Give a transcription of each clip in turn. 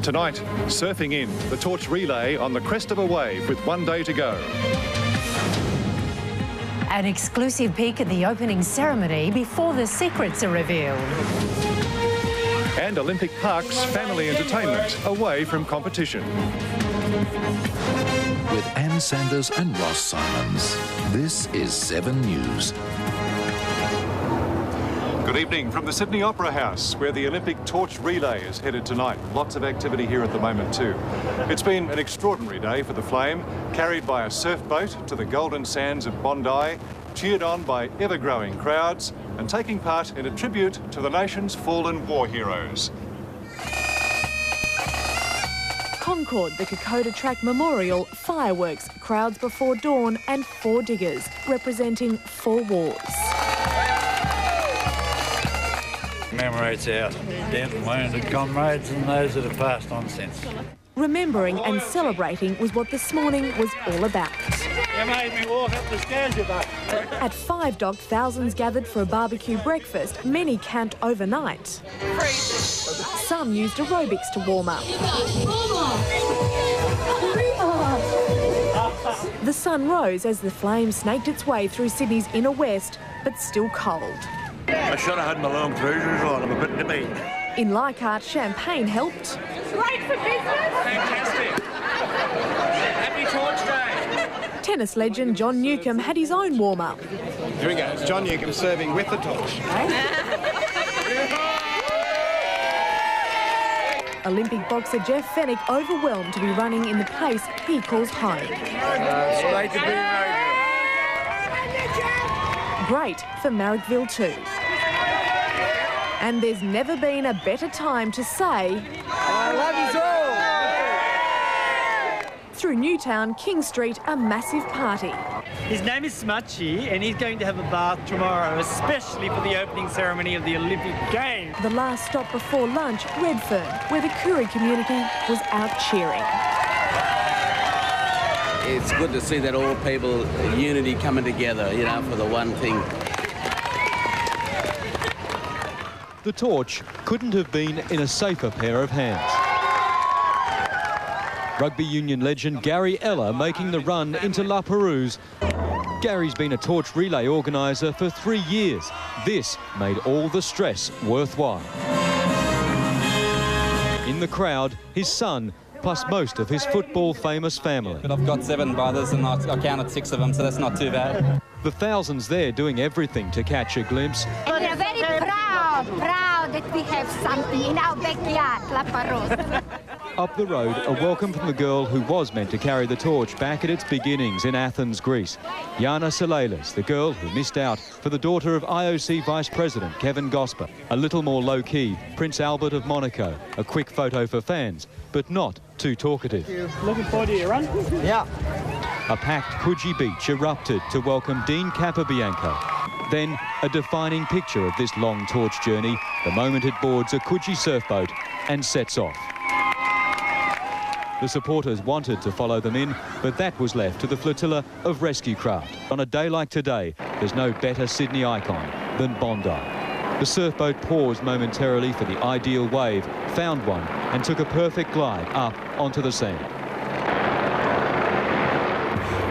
Tonight, surfing in the torch relay on the crest of a wave with 1 day to go. An exclusive peek at the opening ceremony before the secrets are revealed. And Olympic Park's family entertainment away from competition. With Ann Sanders and Ross Simons, this is 7 News. Good evening from the Sydney Opera House, where the Olympic torch relay is headed tonight. Lots of activity here at the moment too. It's been an extraordinary day for the flame, carried by a surf boat to the golden sands of Bondi, cheered on by ever-growing crowds, and taking part in a tribute to the nation's fallen war heroes. Concord, the Kokoda Track Memorial, fireworks, crowds before dawn and 4 diggers, representing 4 wars. Commemorates our dead and wounded comrades and those that have passed on since. Remembering and celebrating was what this morning was all about. You made me walk up the stairs, you buck. At 5 Dock, thousands gathered for a barbecue breakfast. Many camped overnight. Some used aerobics to warm up. The sun rose as the flame snaked its way through Sydney's inner west, but still cold. I should have had my long trousers on. I'm a bit nippy. In Leichhardt, champagne helped. Great for business. Fantastic. Happy Torch Day. Tennis legend John Newcombe had his own warm-up. Here he goes, John Newcombe serving with the torch. Olympic boxer Jeff Fennick overwhelmed to be running in the place he calls home. It's great to be married. Great for Marrickville too. And there's never been a better time to say, I love you all. Through Newtown, King Street, a massive party. His name is Smutchy and he's going to have a bath tomorrow, especially for the opening ceremony of the Olympic Games. The last stop before lunch, Redfern, where the Koori community was out cheering. It's good to see that all people, unity coming together, you know, for the one thing. The torch couldn't have been in a safer pair of hands. Rugby union legend Gary Ella making the run into La Perouse. Gary's been a torch relay organiser for 3 years. This made all the stress worthwhile. In the crowd, his son, plus most of his football-famous family. But I've got 7 brothers and I counted 6 of them, so that's not too bad. The thousands there doing everything to catch a glimpse. And we are very proud that we have something in our backyard, La Perouse. Up the road, a welcome from the girl who was meant to carry the torch back at its beginnings in Athens, Greece. Yana Saleilas, the girl who missed out for the daughter of IOC Vice President Kevin Gosper. A little more low-key, Prince Albert of Monaco. A quick photo for fans, but not too talkative. Looking forward to your run? Yeah. A packed Coogee Beach erupted to welcome Dean Capobianco. Then, a defining picture of this long torch journey, the moment it boards a Coogee surfboat and sets off. The supporters wanted to follow them in, but that was left to the flotilla of rescue craft. On a day like today, there's no better Sydney icon than Bondi. The surfboat paused momentarily for the ideal wave, found one, and took a perfect glide up onto the sand.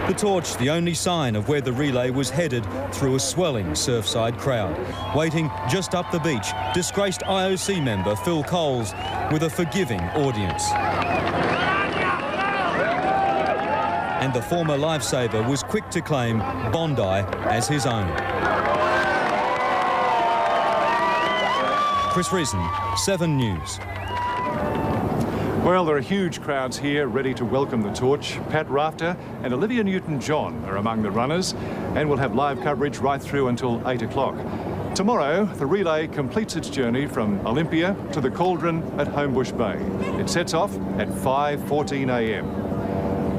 The torch, the only sign of where the relay was headed, through a swelling surfside crowd. Waiting just up the beach, disgraced IOC member Phil Coles with a forgiving audience. And the former lifesaver was quick to claim Bondi as his own. Chris Reason, 7 News. Well, there are huge crowds here ready to welcome the torch. Pat Rafter and Olivia Newton-John are among the runners, and we'll have live coverage right through until 8 o'clock. Tomorrow, the relay completes its journey from Olympia to the Cauldron at Homebush Bay. It sets off at 5:14 a.m.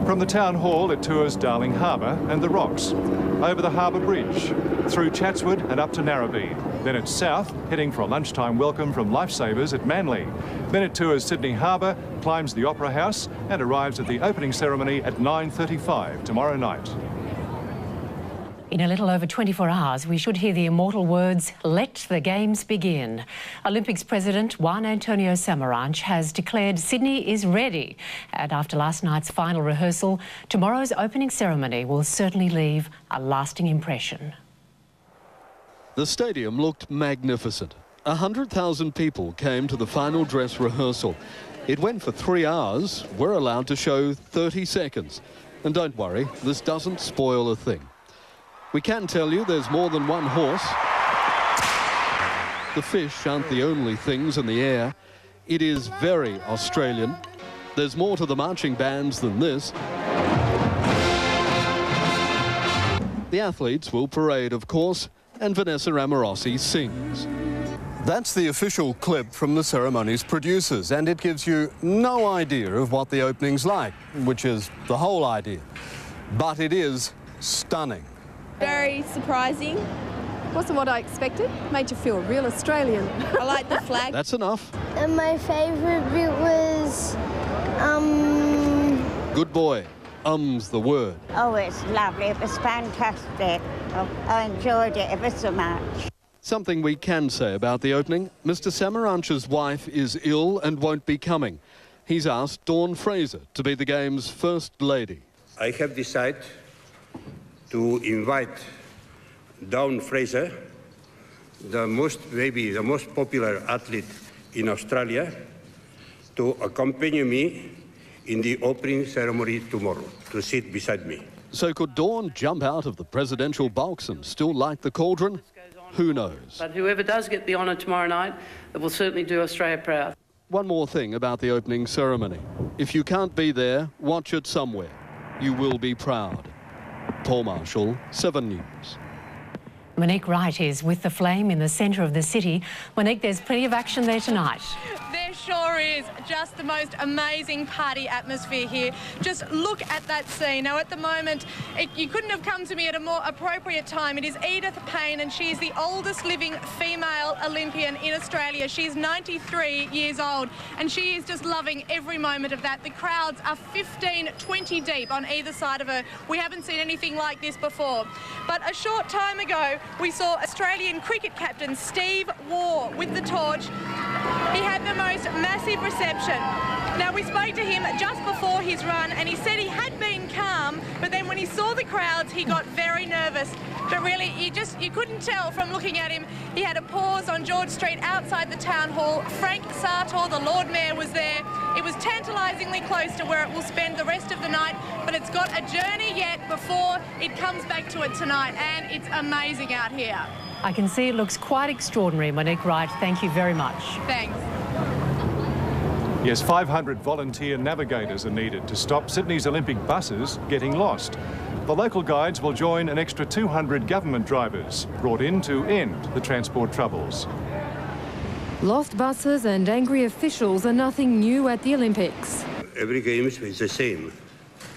From the town hall, it tours Darling Harbour and the Rocks, over the Harbour Bridge, through Chatswood and up to Narrabeen. Then it's south, heading for a lunchtime welcome from Lifesavers at Manly. Then it tours Sydney Harbour, climbs the Opera House and arrives at the opening ceremony at 9:35 tomorrow night. In a little over 24 hours, we should hear the immortal words, "Let the Games begin." Olympics President Juan Antonio Samaranch has declared Sydney is ready. And after last night's final rehearsal, tomorrow's opening ceremony will certainly leave a lasting impression. The stadium looked magnificent. 100,000 people came to the final dress rehearsal. It went for 3 hours. We're allowed to show 30 seconds. And don't worry, this doesn't spoil a thing. We can tell you there's more than one horse. The fish aren't the only things in the air. It is very Australian. There's more to the marching bands than this. The athletes will parade, of course, and Vanessa Amorosi sings. That's the official clip from the ceremony's producers, and it gives you no idea of what the opening's like, which is the whole idea. But it is stunning. Very surprising. Wasn't what I expected. Made you feel real Australian. I like the flag. That's enough. And my favourite bit was, Good boy. The word. Oh, it's lovely. It was fantastic. I enjoyed it ever so much. Something we can say about the opening, Mr. Samaranch's wife is ill and won't be coming. He's asked Dawn Fraser to be the game's first lady. I have decided to invite Dawn Fraser, maybe the most popular athlete in Australia, to accompany me in the opening ceremony tomorrow, to sit beside me. So could Dawn jump out of the presidential box and still light the cauldron? Who knows? But whoever does get the honour tomorrow night, it will certainly do Australia proud. One more thing about the opening ceremony. If you can't be there, watch it somewhere. You will be proud. Paul Marshall, 7 News. Monique Wright is with the Flame in the centre of the city. Monique, there's plenty of action there tonight. There sure is. Just the most amazing party atmosphere here. Just look at that scene. Now, at the moment, you couldn't have come to me at a more appropriate time. It is Edith Payne, and she is the oldest living female Olympian in Australia. She's 93 years old, and she is just loving every moment of that. The crowds are 15, 20 deep on either side of her. We haven't seen anything like this before. But a short time ago, we saw Australian cricket captain Steve Waugh with the torch. He had the most massive reception. Now, we spoke to him just before his run, and he said he had been calm, but then when he saw the crowds, he got very nervous. But really, you couldn't tell from looking at him. He had a pause on George Street outside the town hall. Frank Sartor, the Lord Mayor, was there. It was tantalisingly close to where it will spend the rest of the night, but it's got a journey yet before it comes back to it tonight, and it's amazing out here. I can see it looks quite extraordinary, Monique Wright. Thank you very much. Thanks. Yes, 500 volunteer navigators are needed to stop Sydney's Olympic buses getting lost. The local guides will join an extra 200 government drivers brought in to end the transport troubles. Lost buses and angry officials are nothing new at the Olympics. Every game is the same.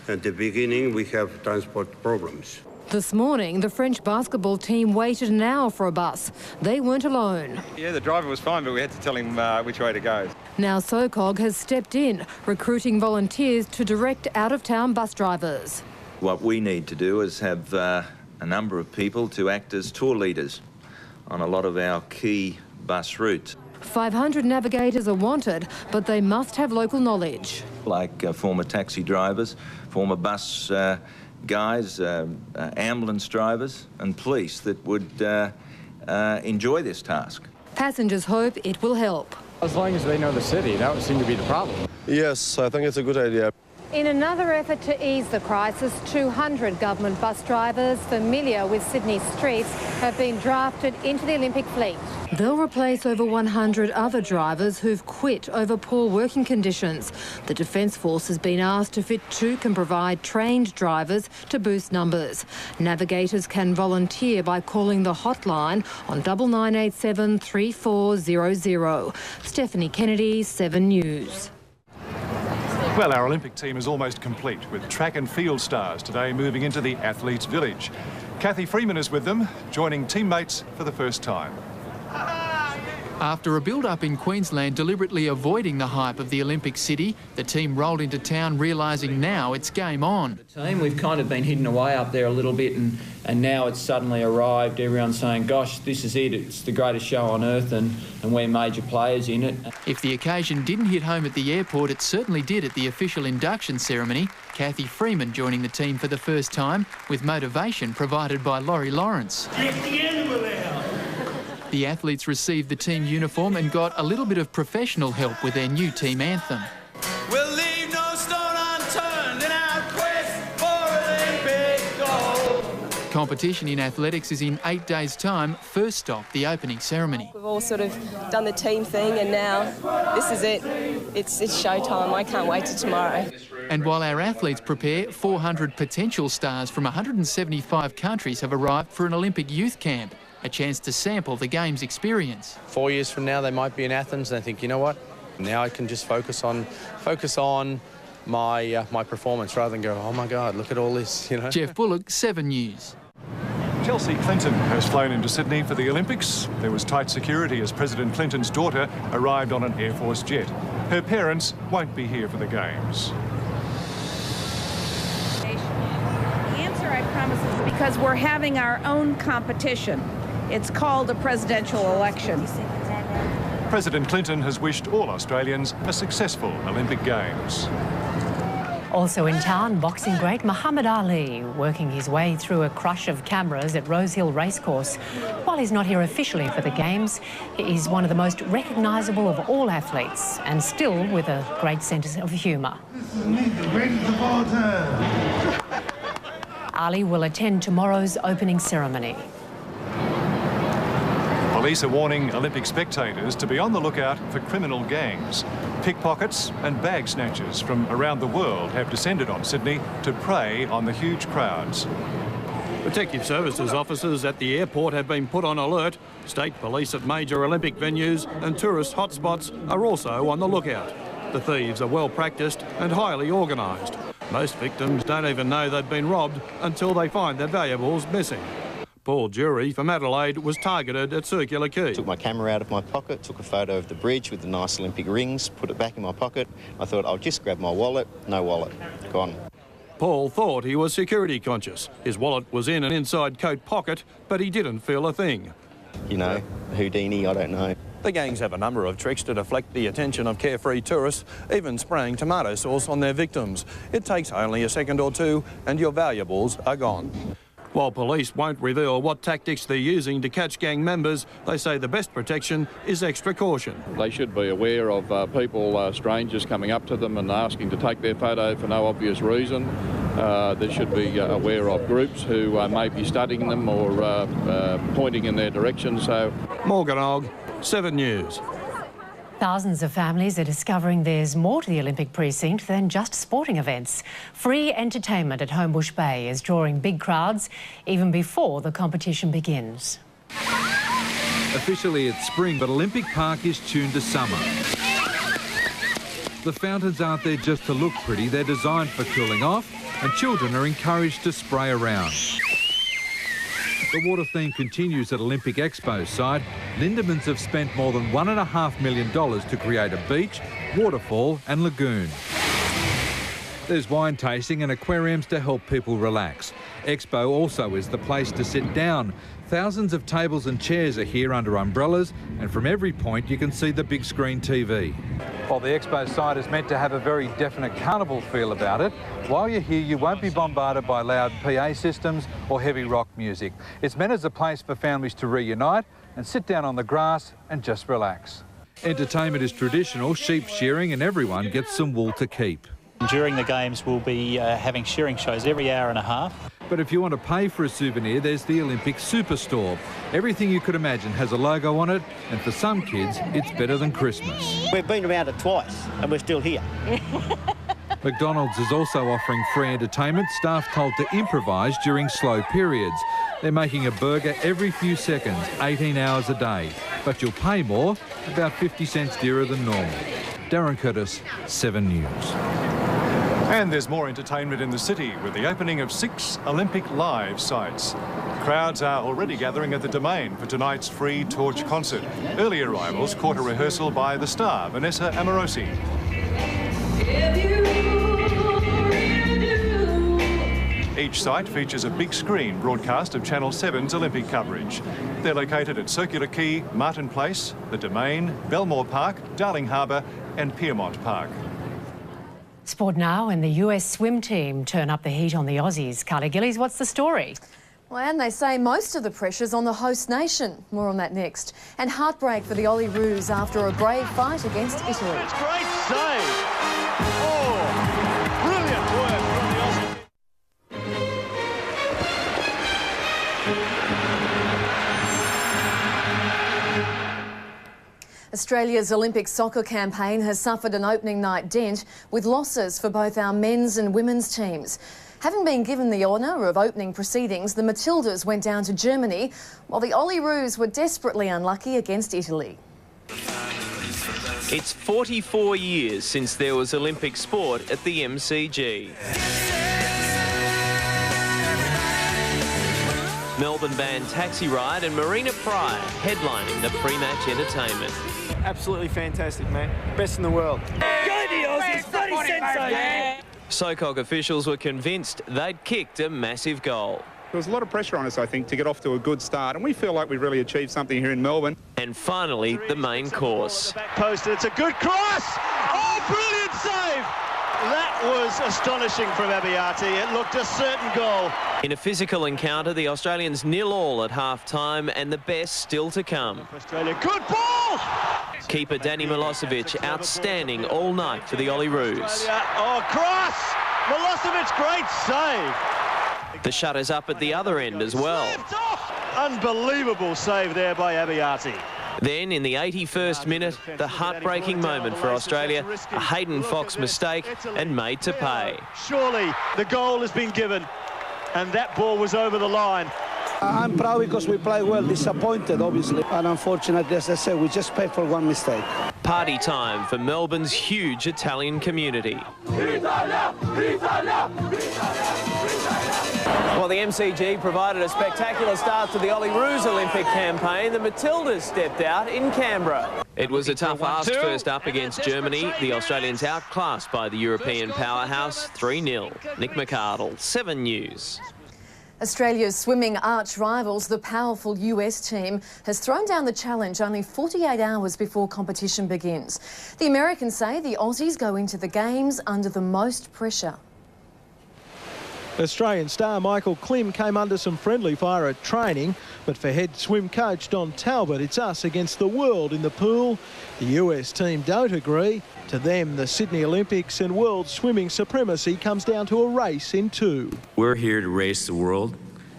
At the beginning, we have transport problems. This morning, the French basketball team waited an hour for a bus. They weren't alone. Yeah, the driver was fine, but we had to tell him which way to go. Now SOCOG has stepped in, recruiting volunteers to direct out-of-town bus drivers. What we need to do is have a number of people to act as tour leaders on a lot of our key bus routes. 500 navigators are wanted, but they must have local knowledge. Like former taxi drivers, former bus guys, ambulance drivers and police that would enjoy this task. Passengers hope it will help. As long as they know the city, that would seem to be the problem. Yes, I think it's a good idea. In another effort to ease the crisis, 200 government bus drivers familiar with Sydney's streets have been drafted into the Olympic fleet. They'll replace over 100 other drivers who've quit over poor working conditions. The Defence Force has been asked if it too can provide trained drivers to boost numbers. Navigators can volunteer by calling the hotline on 9987 3400. Stephanie Kennedy, 7 News. Well, our Olympic team is almost complete, with track and field stars today moving into the Athletes' Village. Kathy Freeman is with them, joining teammates for the first time. After a build-up in Queensland deliberately avoiding the hype of the Olympic city, the team rolled into town realising now it's game on. We've kind of been hidden away up there a little bit, and now it's suddenly arrived. Everyone's saying, gosh, this is it. It's the greatest show on earth, and we're major players in it. If the occasion didn't hit home at the airport, it certainly did at the official induction ceremony. Kathy Freeman joining the team for the first time, with motivation provided by Laurie Lawrence. Get the animal out! The athletes received the team uniform and got a little bit of professional help with their new team anthem. We'll leave no stone unturned in our quest for Olympic gold. Competition in athletics is in 8 days' time. First stop, the opening ceremony. We've all sort of done the team thing, and now this is it. It's showtime. I can't wait till tomorrow. And while our athletes prepare, 400 potential stars from 175 countries have arrived for an Olympic youth camp. A chance to sample the Games experience. 4 years from now, they might be in Athens, and I think, you know what? Now I can just focus on my my performance rather than go, oh my God, look at all this, you know. Jeff Bullock, 7 News. Chelsea Clinton has flown into Sydney for the Olympics. There was tight security as President Clinton's daughter arrived on an Air Force jet. Her parents won't be here for the Games. The answer, I promise, is because we're having our own competition. It's called a presidential election. President Clinton has wished all Australians a successful Olympic Games. Also in town, boxing great Muhammad Ali working his way through a crush of cameras at Rosehill Racecourse. While he's not here officially for the Games, he is one of the most recognisable of all athletes and still with a great sense of humour. Ali will attend tomorrow's opening ceremony. Police are warning Olympic spectators to be on the lookout for criminal gangs. Pickpockets and bag snatchers from around the world have descended on Sydney to prey on the huge crowds. Protective Services officers at the airport have been put on alert. State police at major Olympic venues and tourist hotspots are also on the lookout. The thieves are well practiced and highly organised. Most victims don't even know they've been robbed until they find their valuables missing. Paul Jury from Adelaide was targeted at Circular Quay. Took my camera out of my pocket, took a photo of the bridge with the nice Olympic rings, put it back in my pocket. I thought I'll just grab my wallet. No wallet. Gone. Paul thought he was security conscious. His wallet was in an inside coat pocket, but he didn't feel a thing. You know, Houdini, I don't know. The gangs have a number of tricks to deflect the attention of carefree tourists, even spraying tomato sauce on their victims. It takes only a second or two and your valuables are gone. While police won't reveal what tactics they're using to catch gang members, they say the best protection is extra caution. They should be aware of people, strangers coming up to them and asking to take their photo for no obvious reason. They should be aware of groups who may be studying them or pointing in their direction. So, Morgan Og, 7 News. Thousands of families are discovering there's more to the Olympic precinct than just sporting events. Free entertainment at Homebush Bay is drawing big crowds even before the competition begins. Officially it's spring, but Olympic Park is tuned to summer. The fountains aren't there just to look pretty, they're designed for cooling off, and children are encouraged to spray around. The water theme continues at Olympic Expo's side. Lindemans have spent more than $1.5 million to create a beach, waterfall and lagoon. There's wine tasting and aquariums to help people relax. Expo also is the place to sit down. Thousands of tables and chairs are here under umbrellas, and from every point you can see the big screen TV. While the Expo site is meant to have a very definite carnival feel about it, while you're here you won't be bombarded by loud PA systems or heavy rock music. It's meant as a place for families to reunite and sit down on the grass and just relax. Entertainment is traditional, sheep shearing, and everyone gets some wool to keep. During the Games we'll be having shearing shows every hour and a half. But if you want to pay for a souvenir, there's the Olympic Superstore. Everything you could imagine has a logo on it, and for some kids, it's better than Christmas. We've been around it twice, and we're still here. McDonald's is also offering free entertainment, staff told to improvise during slow periods. They're making a burger every few seconds, 18 hours a day. But you'll pay more, about 50 cents dearer than normal. Darren Curtis, 7 News. And there's more entertainment in the city with the opening of 6 Olympic Live sites. Crowds are already gathering at the Domain for tonight's free torch concert. Early arrivals caught a rehearsal by the star, Vanessa Amorosi. Each site features a big screen broadcast of Channel 7's Olympic coverage. They're located at Circular Quay, Martin Place, the Domain, Belmore Park, Darling Harbour and Piermont Park. Sport now, and the US swim team turn up the heat on the Aussies. Carly Gillies, what's the story? Well, and they say most of the pressure's on the host nation. More on that next. And heartbreak for the Olyroos after a brave fight against Italy. It's great save. Oh, brilliant work from the Aussies. Australia's Olympic soccer campaign has suffered an opening night dent with losses for both our men's and women's teams. Having been given the honour of opening proceedings, the Matildas went down to Germany, while the Olyroos were desperately unlucky against Italy. It's 44 years since there was Olympic sport at the MCG. Melbourne band Taxi Ride and Marina Pryor headlining the pre-match entertainment. Absolutely fantastic, man. Best in the world. Go the Aussies, bloody sensei! SOCOG officials were convinced they'd kicked a massive goal. There was a lot of pressure on us, I think, to get off to a good start, and we feel like we've really achieved something here in Melbourne. And finally, the main course. Back post, it's a good cross! Oh, brilliant save! That was astonishing from Abiati. It looked a certain goal. In a physical encounter, the Australians 0-0 at half-time, and the best still to come. Australia, good ball! Keeper Danny Milosevic outstanding all night for the Olyroos. Oh, cross! Milosevic, great save! The shutter's up at the other end as well. Unbelievable save there by Abiati. Then, in the 81st minute, the heartbreaking moment for Australia, a Hayden Fox mistake and made to pay. Surely the goal has been given, and that ball was over the line. I'm proud because we played well, disappointed obviously, and unfortunately, as I said, we just paid for one mistake. Party time for Melbourne's huge Italian community. While the MCG provided a spectacular start to the Olyroos Olympic campaign, the Matildas stepped out in Canberra. It was a tough ask first up against Germany. The Australians outclassed by the European powerhouse 3-0. Nick McArdle, 7 News. Australia's swimming arch rivals, the powerful US team, has thrown down the challenge only 48 hours before competition begins. The Americans say the Aussies go into the Games under the most pressure. Australian star Michael Klim came under some friendly fire at training, but for head swim coach Don Talbot, it's us against the world in the pool. The US team don't agree. To them, the Sydney Olympics and world swimming supremacy comes down to a race in two. We're here to race the world,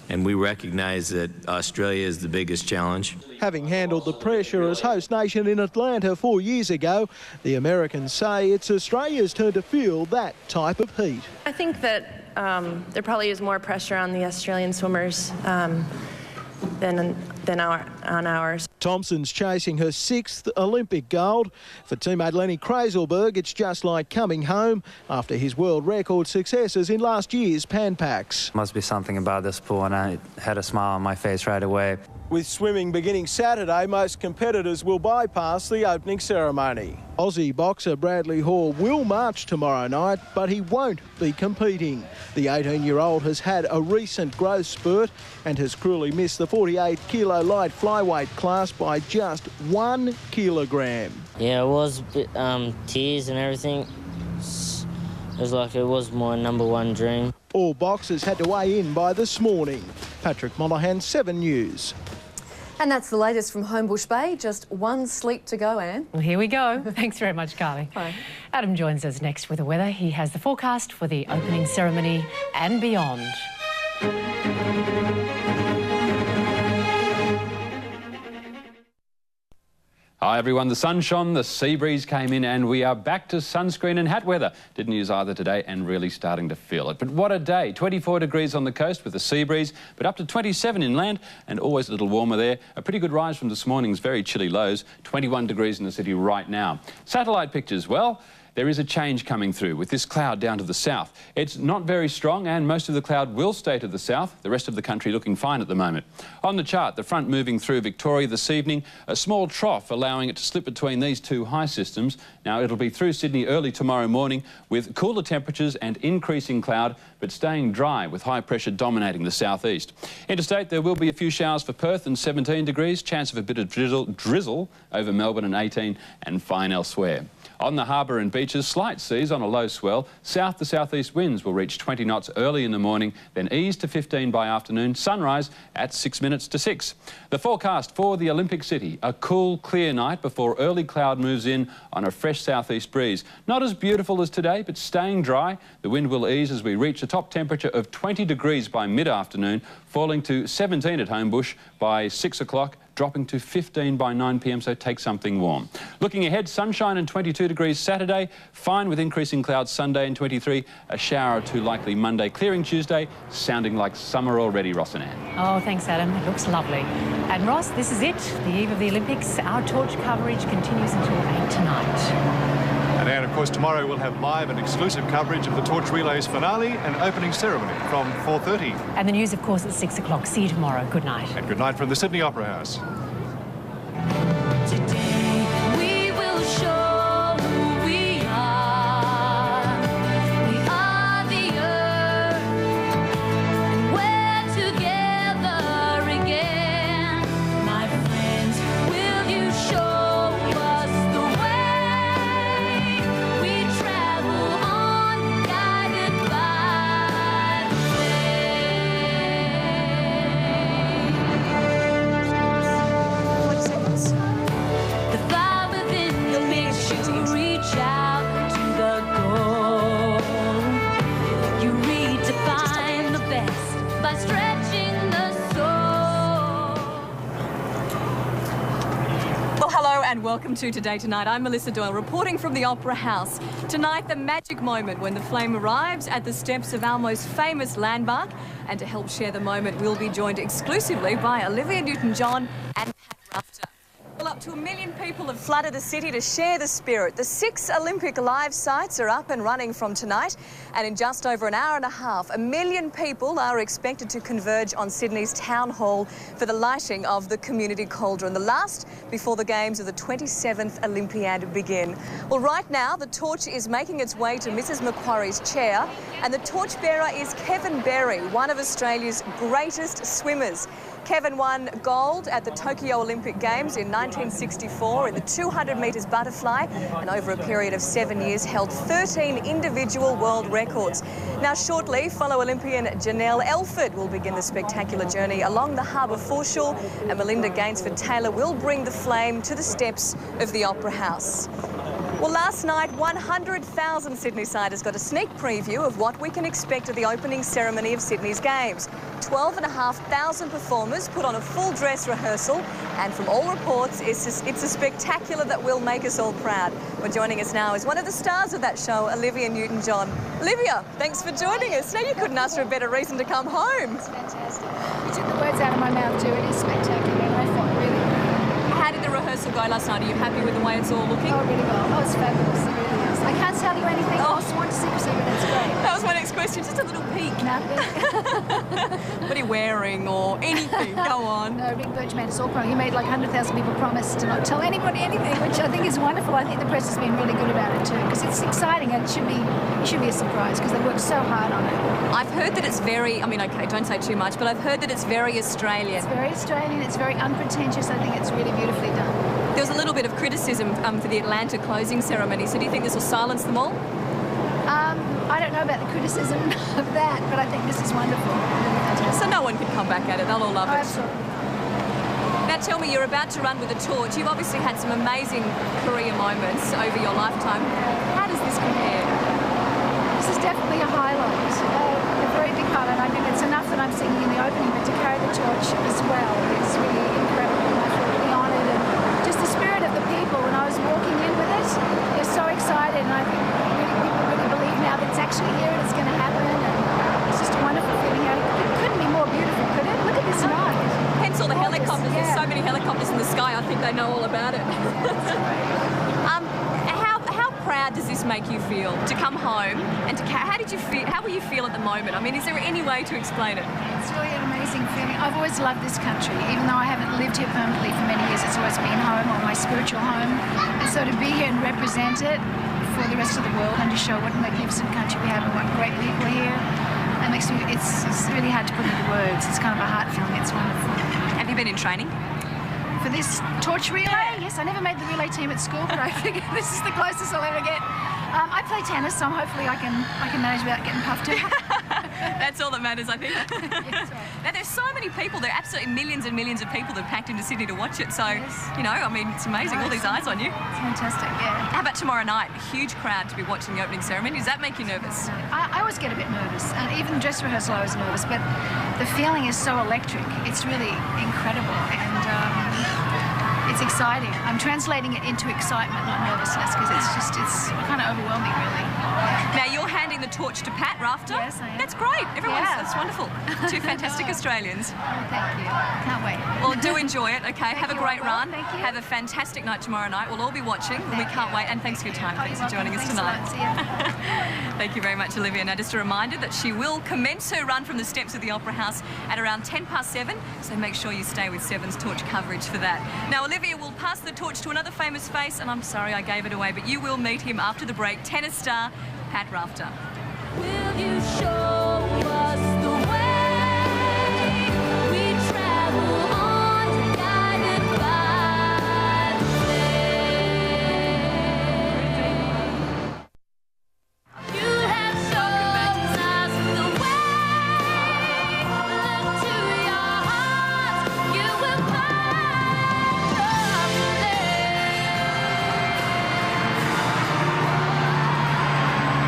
and we recognise that Australia is the biggest challenge. Having handled the pressure as host nation in Atlanta 4 years ago, the Americans say it's Australia's turn to feel that type of heat. I think that there probably is more pressure on the Australian swimmers than on ours. Thompson's chasing her 6th Olympic gold. For teammate Lenny Kraselberg, it's just like coming home after his world record successes in last year's Pan Pacs. Must be something about this pool, and I had a smile on my face right away. With swimming beginning Saturday, most competitors will bypass the opening ceremony. Aussie boxer Bradley Hall will march tomorrow night, but he won't be competing. The 18-year-old has had a recent growth spurt and has cruelly missed the 48-kilo light flyweight class by just 1 kilogram. Yeah, it was a bit, tears and everything. It was like it was my #1 dream. All boxers had to weigh in by this morning. Patrick Monaghan, 7 News. And that's the latest from Homebush Bay. Just one sleep to go, Anne. Well, here we go. Thanks very much, Carly. Bye. Adam joins us next with the weather. He has the forecast for the opening ceremony and beyond. Hi everyone, the sun shone, the sea breeze came in and we are back to sunscreen and hat weather. Didn't use either today and really starting to feel it. But what a day, 24 degrees on the coast with the sea breeze, but up to 27 inland and always a little warmer there. A pretty good rise from this morning's very chilly lows, 21 degrees in the city right now. Satellite pictures, well, there is a change coming through with this cloud down to the south. It's not very strong and most of the cloud will stay to the south, the rest of the country looking fine at the moment. On the chart, the front moving through Victoria this evening, a small trough allowing it to slip between these two high systems. Now it'll be through Sydney early tomorrow morning with cooler temperatures and increasing cloud, but staying dry with high pressure dominating the southeast. Interstate, there will be a few showers for Perth and 17 degrees, chance of a bit of drizzle over Melbourne and 18 and fine elsewhere. On the harbour and beaches, slight seas on a low swell. South to southeast winds will reach 20 knots early in the morning, then ease to 15 by afternoon. Sunrise at 6 minutes to 6. The forecast for the Olympic City, a cool, clear night before early cloud moves in on a fresh southeast breeze. Not as beautiful as today, but staying dry. The wind will ease as we reach a top temperature of 20 degrees by mid-afternoon, falling to 17 at Homebush by 6 o'clock. Dropping to 15 by 9 p.m, so take something warm. Looking ahead, sunshine and 22 degrees Saturday, fine with increasing clouds Sunday and 23, a shower or two likely Monday, clearing Tuesday, sounding like summer already, Ross and Anne. Oh, thanks, Adam. It looks lovely. And Ross, this is it, the eve of the Olympics. Our torch coverage continues until 8 tonight. And Anne, of course, tomorrow we'll have live and exclusive coverage of the Torch Relays finale and opening ceremony from 4:30. And the news, of course, at 6 o'clock. See you tomorrow. Good night. And good night from the Sydney Opera House. Today we will show who we are. We are the earth, and we're together again. My friends, will you show us the way? We travel on, guided by the The fire within you makes you reach out to the goal. You redefine the best by stretching the soul. Well, hello and welcome to Today Tonight. I'm Melissa Doyle reporting from the Opera House. Tonight, the magic moment when the flame arrives at the steps of our most famous landmark. And to help share the moment, we'll be joined exclusively by Olivia Newton-John and Pat Rafter. Well, up to 1 million people have flooded the city to share the spirit. The 6 Olympic live sites are up and running from tonight. And in just over an hour and a half, 1 million people are expected to converge on Sydney's Town Hall for the lighting of the community cauldron, the last before the games of the 27th Olympiad begin. Well, right now, the torch is making its way to Mrs Macquarie's chair, and the torchbearer is Kevin Berry, one of Australia's greatest swimmers. Kevin won gold at the Tokyo Olympic Games in 1964 in the 200 metres butterfly, and over a period of 7 years held 13 individual world records. Now shortly, fellow Olympian Janelle Elford will begin the spectacular journey along the harbour foreshore, and Melinda Gainsford-Taylor will bring the flame to the steps of the Opera House. Well, last night, 100,000 Sydney-siders got a sneak preview of what we can expect at the opening ceremony of Sydney's Games. 12,500 performers put on a full dress rehearsal, and from all reports, it's a spectacular that will make us all proud. Well, joining us now is one of the stars of that show, Olivia Newton-John. Olivia, thanks for joining us. Now, you couldn't ask for a better reason to come home. It's fantastic. You took the words out of my mouth too. It is spectacular, and I thought really. How did the rehearsal go last night? Are you happy with the way it's all looking? Oh, really well. Oh, it's fabulous. It really is. I can't tell you anything. Oh, sworn to secrecy, but it's great. That was my next question. Just a little peek. What are you wearing or anything? Go on. No, Rick Birch made us all promise. He made like 100,000 people promise to not tell anybody anything, which I think is wonderful. I think the press has been really good about it too, because it's exciting and it should be a surprise because they worked so hard on it. I've heard that it's very, I mean, okay, don't say too much, but I've heard that it's very Australian. It's very Australian. It's very unpretentious. I think it's really beautifully done. There was a little bit of criticism for the Atlanta closing ceremony, so do you think this will silence them all? I don't know about the criticism of that, but I think this is wonderful. So no one can come back at it, they'll all love it. Absolutely. Now tell me, you're about to run with a torch. You've obviously had some amazing career moments over your lifetime. How does this compare? This is definitely a highlight, a very big highlight. I think it's enough that I'm singing in the opening, but to carry the torch as well is really incredible. I feel really honoured, and just the spirit of the people when I was walking in with it, they're so excited, and I think people really believe now that it's actually here and it's going to happen, and it's just a wonderful feeling. It couldn't be more beautiful, could it? Look at this night. Hence all the helicopters. There's so many helicopters in the sky, I think they know all about it. How proud how does this make you feel to come home and to how did you feel? How will you feel at the moment? I mean, is there any way to explain it? It's really an amazing feeling. I've always loved this country, even though I haven't lived here permanently for many years. It's always been home, or my spiritual home. And so to be here and represent it for the rest of the world and to show what a magnificent country we have and what great people are here, it makes me. It's really hard to put into words. It's kind of a heart feeling. It's wonderful. Have you been in training? For this torch relay? Yes, I never made the relay team at school, but I figured this is the closest I'll ever get. I play tennis, so hopefully I can manage without getting puffed too. That's all that matters, I think. Yes, right. Now, there's so many people. There are absolutely millions and millions of people that have packed into Sydney to watch it. So, you know, I mean, it's amazing. All these eyes on you. It's fantastic, yeah. How about tomorrow night? A huge crowd to be watching the opening ceremony. Does that make you nervous? I always get a bit nervous, and even dress rehearsal I was nervous, but the feeling is so electric. It's really incredible, and it's exciting. I'm translating it into excitement, not nervousness, because it's kind of overwhelming, really. Now, you're handing the torch to Pat Rafter. Yes, I am. That's great. That's wonderful. Two fantastic Australians. Oh, thank you. Can't wait. Well, do enjoy it, okay? Have a great run. Thank you. Have a fantastic night tomorrow night. We'll all be watching. We can't wait. And thanks for your time. Thanks for joining us tonight. See ya. Thank you very much, Olivia. Now, just a reminder that she will commence her run from the steps of the Opera House at around 7:10, so make sure you stay with 7's torch coverage for that. Now, Olivia will pass the torch to another famous face, and I'm sorry I gave it away, but you will meet him after the break, tennis star Pat Rafter. Will you show us the way we travel on, guided by the flame? You have shown us the way. Look to your heart, you will find the flame.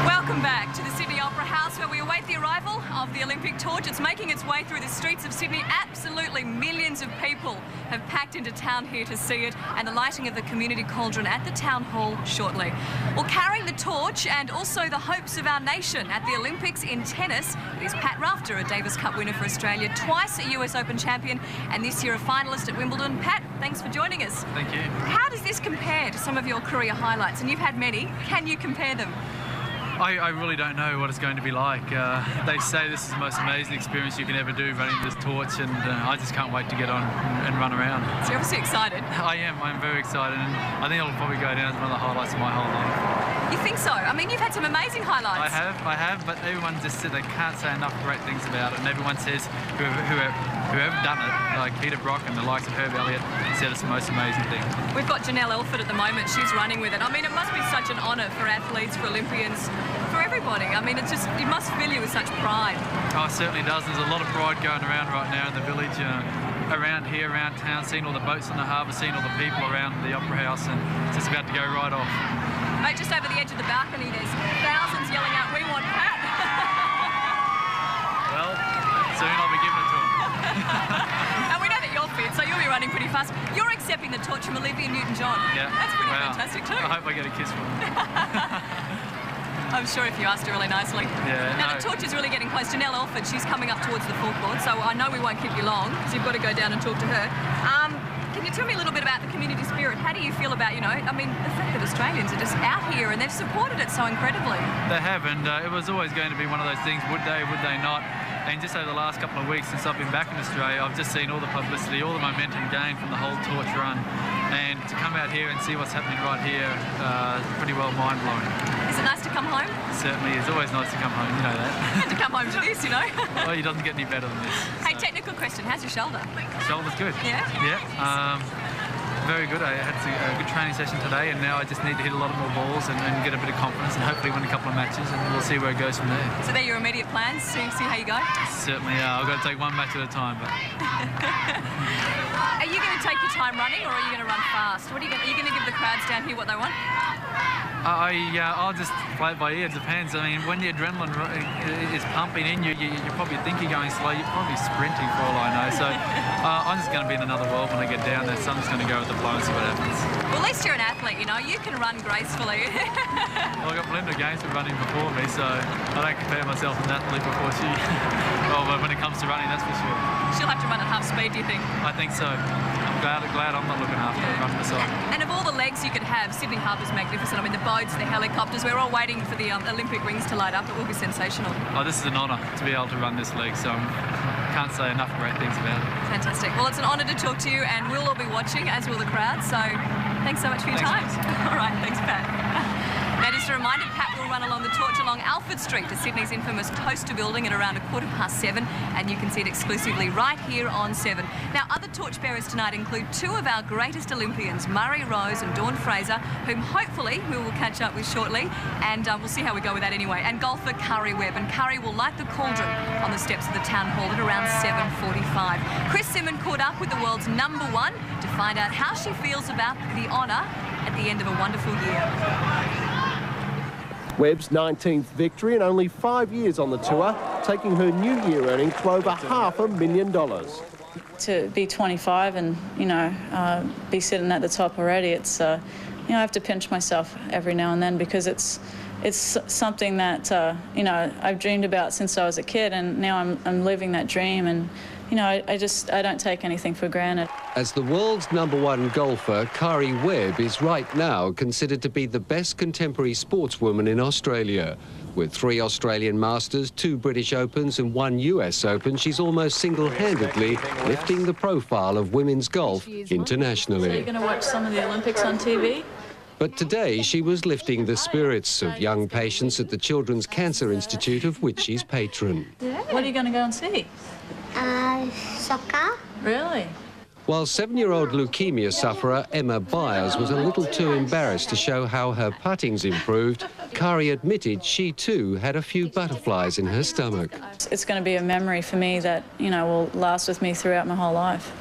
Welcome back to the Sydney Opera House, where we await the arrival of the Olympic torch. It's making its way through the streets of Sydney. Absolutely millions of people have packed into town here to see it, and the lighting of the community cauldron at the town hall shortly. Well, carrying the torch and also the hopes of our nation at the Olympics in tennis is Pat Rafter, a Davis Cup winner for Australia, twice a US Open champion, and this year a finalist at Wimbledon. Pat, thanks for joining us. Thank you. How does this compare to some of your career highlights? And you've had many. Can you compare them? I really don't know what it's going to be like. They say this is the most amazing experience you can ever do, running this torch, and I just can't wait to get on and run around. So you're obviously excited. I am very excited, and I think it'll probably go down as one of the highlights of my whole life. You think so? I mean, you've had some amazing highlights. I have, but everyone just said they can't say enough great things about it, and everyone says whoever done it, like Peter Brock and the likes of Herb Elliott, said it's the most amazing thing. We've got Janelle Elford at the moment. She's running with it. I mean, it must be such an honour for athletes, for Olympians, for everybody. I mean, it must fill you with such pride. Oh, it certainly does. There's a lot of pride going around right now in the village, around here, around town, seeing all the boats on the harbour, seeing all the people around the Opera House, and it's just about to go right off. Mate, just over the edge of the balcony, there's thousands yelling out, "We want Pat!" Well, soon I'll be giving it to him. And we know that you're fit, so you'll be running pretty fast. You're accepting the torch from Olivia Newton-John. Yeah. That's pretty fantastic too. I hope I get a kiss from him. I'm sure if you asked her really nicely. Yeah, now, the torch is really getting close. Janelle Elford, she's coming up towards the forecourt, so I know we won't keep you long, because you've got to go down and talk to her. Can you tell me a little bit about the community spirit? How do you feel about, I mean, the fact that Australians are just out here and they've supported it so incredibly? They have, and it was always going to be one of those things, would they not? And just over the last couple of weeks since I've been back in Australia, I've just seen all the publicity, all the momentum gained from the whole torch run. And to come out here and see what's happening right here, pretty well mind-blowing. Is it nice to come home? Certainly, it's always nice to come home, you know that. And to come home to this, Well, it doesn't get any better than this. Hey, technical question, how's your shoulder? Shoulder's good. Yeah? Yeah. Very good. I had a good training session today, and now I just need to hit a lot more balls and get a bit of confidence and hopefully win a couple of matches, and we'll see where it goes from there. So they're your immediate plans? See how you go? Certainly, I've got to take one match at a time. But Are you going to take your time running, or are you going to run fast? Are you going to give the crowds down here what they want? I'll just play it by ear. It depends. I mean, when the adrenaline is pumping in you, you probably think you're going slow. You're probably sprinting for all I know. So I'm just going to be in another world when I get down there. So I'm just going to go with the flow and see what happens. Well, at least you're an athlete, you can run gracefully. Well, I've got plenty of games for running before me, so I don't compare myself to an athlete before she. Well, when it comes to running, that's for sure. She'll have to run at half speed, do you think? I think so. glad I'm not looking after it right beside. And of all the legs you could have, Sydney Harbour's magnificent. I mean, the boats, the helicopters, we're all waiting for the Olympic rings to light up. It will be sensational. Oh, this is an honour to be able to run this league, so I can't say enough great things about it. Fantastic. Well, it's an honour to talk to you, and we'll all be watching, as will the crowd. So thanks so much for your time. All right, thanks, Pat. Now, just a reminder, Pat will run along the torch along Alfred Street to Sydney's infamous Toaster building at around 7:15, and you can see it exclusively right here on 7. Now, other torchbearers tonight include two of our greatest Olympians, Murray Rose and Dawn Fraser, whom hopefully we will catch up with shortly, and we'll see how we go with that anyway. And golfer Curry Webb, and Curry will light the cauldron on the steps of the Town Hall at around 7:45. Chris Simmon caught up with the world's #1 to find out how she feels about the honour at the end of a wonderful year. Webb's 19th victory in only 5 years on the tour, taking her New Year earnings to over $500,000. To be 25 and, be sitting at the top already, it's, I have to pinch myself every now and then because it's something that, I've dreamed about since I was a kid, and now I'm living that dream, and, I don't take anything for granted. As the world's #1 golfer, Curry Webb is right now considered to be the best contemporary sportswoman in Australia. With 3 Australian Masters, 2 British Opens and 1 US Open, she's almost single-handedly lifting the profile of women's golf internationally. So you're going to watch some of the Olympics on TV? But today she was lifting the spirits of young patients at the Children's Cancer Institute, of which she's patron. What are you going to go and see? Soccer. Really? While 7-year-old leukemia sufferer Emma Byers was a little too embarrassed to show how her putting's improved, Curry admitted she too had a few butterflies in her stomach. It's going to be a memory for me that, will last with me throughout my whole life.